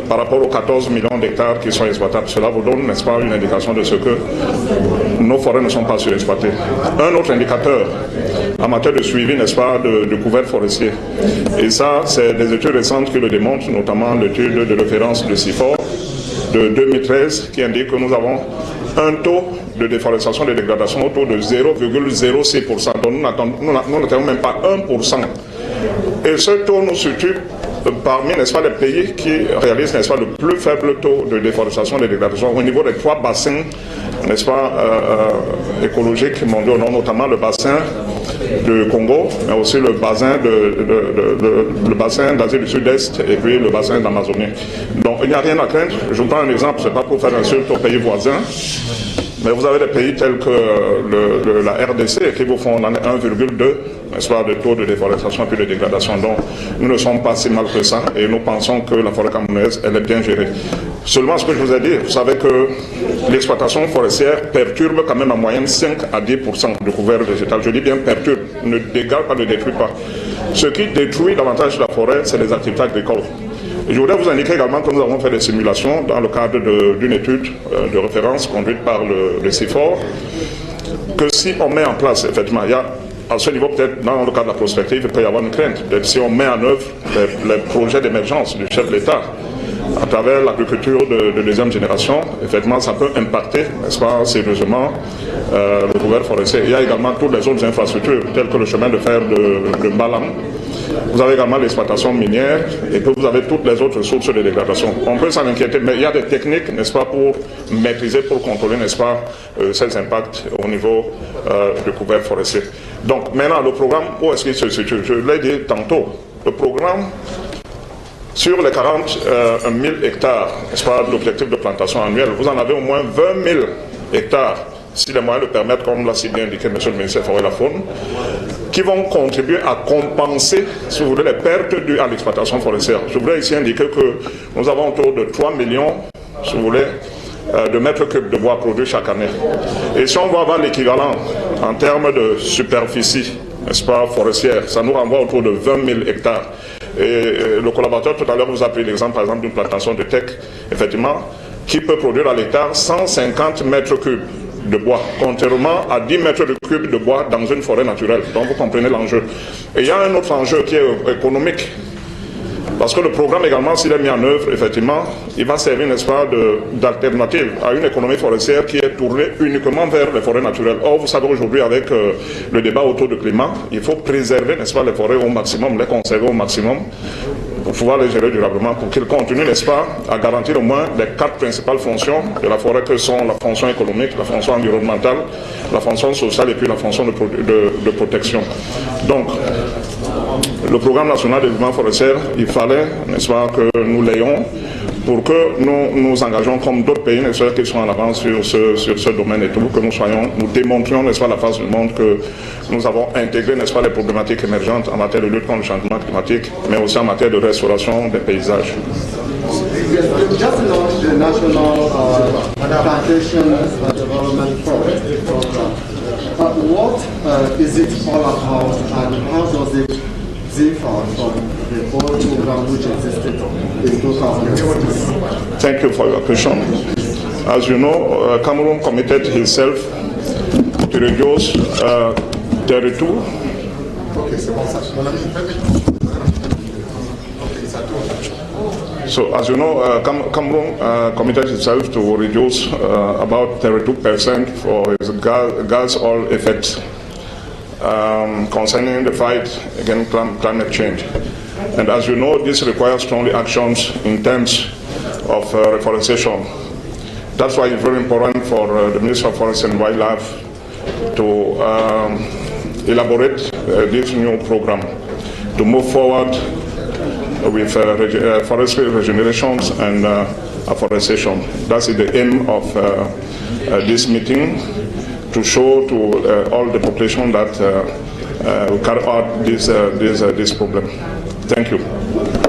par rapport aux 14 millions d'hectares qui sont exploitables. Cela vous donne, n'est-ce pas, une indication de ce que nos forêts ne sont pas surexploitées. Un autre indicateur en matière de suivi, n'est-ce pas, de couvert forestier. Et ça, c'est des études récentes qui le démontrent, notamment l'étude de référence de CIFOR de 2013 qui indique que nous avons un taux de déforestation et de dégradation autour de 0,06%. Donc nous n'atteignons même pas 1%. Et ce taux nous situe parmi, n'est-ce pas, les pays qui réalisent, n'est-ce pas, le plus faible taux de déforestation et de dégradation au niveau des 3 bassins, n'est-ce pas, écologiques mondiaux, notamment le bassin du Congo, mais aussi le bassin d'Asie du Sud-Est et puis le bassin d'Amazonie. Donc il n'y a rien à craindre. Je vous prends un exemple, ce n'est pas pour faire insulte aux pays voisins, mais vous avez des pays tels que la RDC qui vous font 1,2, n'est-ce pas, de taux de déforestation et puis de dégradation. Donc nous ne sommes pas si mal que ça et nous pensons que la forêt camerounaise, elle est bien gérée. Seulement ce que je vous ai dit, vous savez que l'exploitation forestière perturbe quand même en moyenne 5 à 10% du couvert végétal. Je dis bien perturbe, ne dégage pas, ne détruit pas. Ce qui détruit davantage la forêt, c'est les activités agricoles. Je voudrais vous indiquer également que nous avons fait des simulations dans le cadre d'une étude de référence conduite par le CIFOR, que si on met en place, effectivement, il y a à ce niveau peut-être dans le cadre de la prospective, il peut y avoir une crainte. Si on met en œuvre les projets d'émergence du chef de l'État à travers l'agriculture de deuxième génération, effectivement, ça peut impacter, n'est-ce pas, sérieusement le couvert forestier. Il y a également toutes les autres infrastructures, telles que le chemin de fer de Mbalam. Vous avez également l'exploitation minière et puis vous avez toutes les autres sources de dégradation. On peut s'en inquiéter, mais il y a des techniques, n'est-ce pas, pour maîtriser, pour contrôler, n'est-ce pas, ces impacts au niveau du couvert forestier. Donc maintenant, le programme, où est-ce qu'il se situe? Je l'ai dit tantôt, le programme sur les 40 000 hectares, n'est-ce pas, d'objectifs de plantation annuelle, vous en avez au moins 20 000 hectares, si les moyens le permettent, comme l'a si bien indiqué M. le ministre des Forêts et de la Faune, qui vont contribuer à compenser, si vous voulez, les pertes dues à l'exploitation forestière. Je voudrais ici indiquer que nous avons autour de 3 millions, si vous voulez, de mètres cubes de bois produits chaque année. Et si on va avoir l'équivalent en termes de superficie, n'est-ce pas, forestière, ça nous renvoie autour de 20 000 hectares. Et le collaborateur tout à l'heure vous a pris l'exemple, par exemple, d'une plantation de teck, effectivement, qui peut produire à l'hectare 150 mètres cubes de bois, contrairement à 10 mètres cubes de bois dans une forêt naturelle. Donc vous comprenez l'enjeu. Et il y a un autre enjeu qui est économique. Parce que le programme également, s'il est mis en œuvre, effectivement, il va servir, n'est-ce pas, d'alternative à une économie forestière qui est tournée uniquement vers les forêts naturelles. Or, vous savez, aujourd'hui, avec le débat autour du climat, il faut préserver, n'est-ce pas, les forêts au maximum, les conserver au maximum, pour pouvoir les gérer durablement, pour qu'ils continuent, n'est-ce pas, à garantir au moins les 4 principales fonctions de la forêt, que sont la fonction économique, la fonction environnementale, la fonction sociale et puis la fonction de protection. Donc, le programme national de développement forestier, il fallait, n'est-ce pas, que nous l'ayons pour que nous nous engageons comme d'autres pays, n'est-ce pas, qui sont en avance sur ce domaine et tout, que nous démontrions, n'est-ce pas, la face du monde que nous avons intégré, n'est-ce pas, les problématiques émergentes en matière de lutte contre le changement climatique, mais aussi en matière de restauration des paysages. Just launched the National Plantation Development Program. What is it all about and how does it differ from the old program which existed in 2006? Thank you for your question. As you know, Cameroon committed himself to reduce 32. So, as you know, Cameroon committed itself to reduce about 32% for its gas oil effects concerning the fight against climate change. And as you know, this requires strong actions in terms of reforestation. That's why it's very important for the Minister of Forest and Wildlife to elaborate this new program to move forward with forestry regenerations and afforestation. That's the aim of this meeting, to show to all the population that we carry out this problem. Thank you.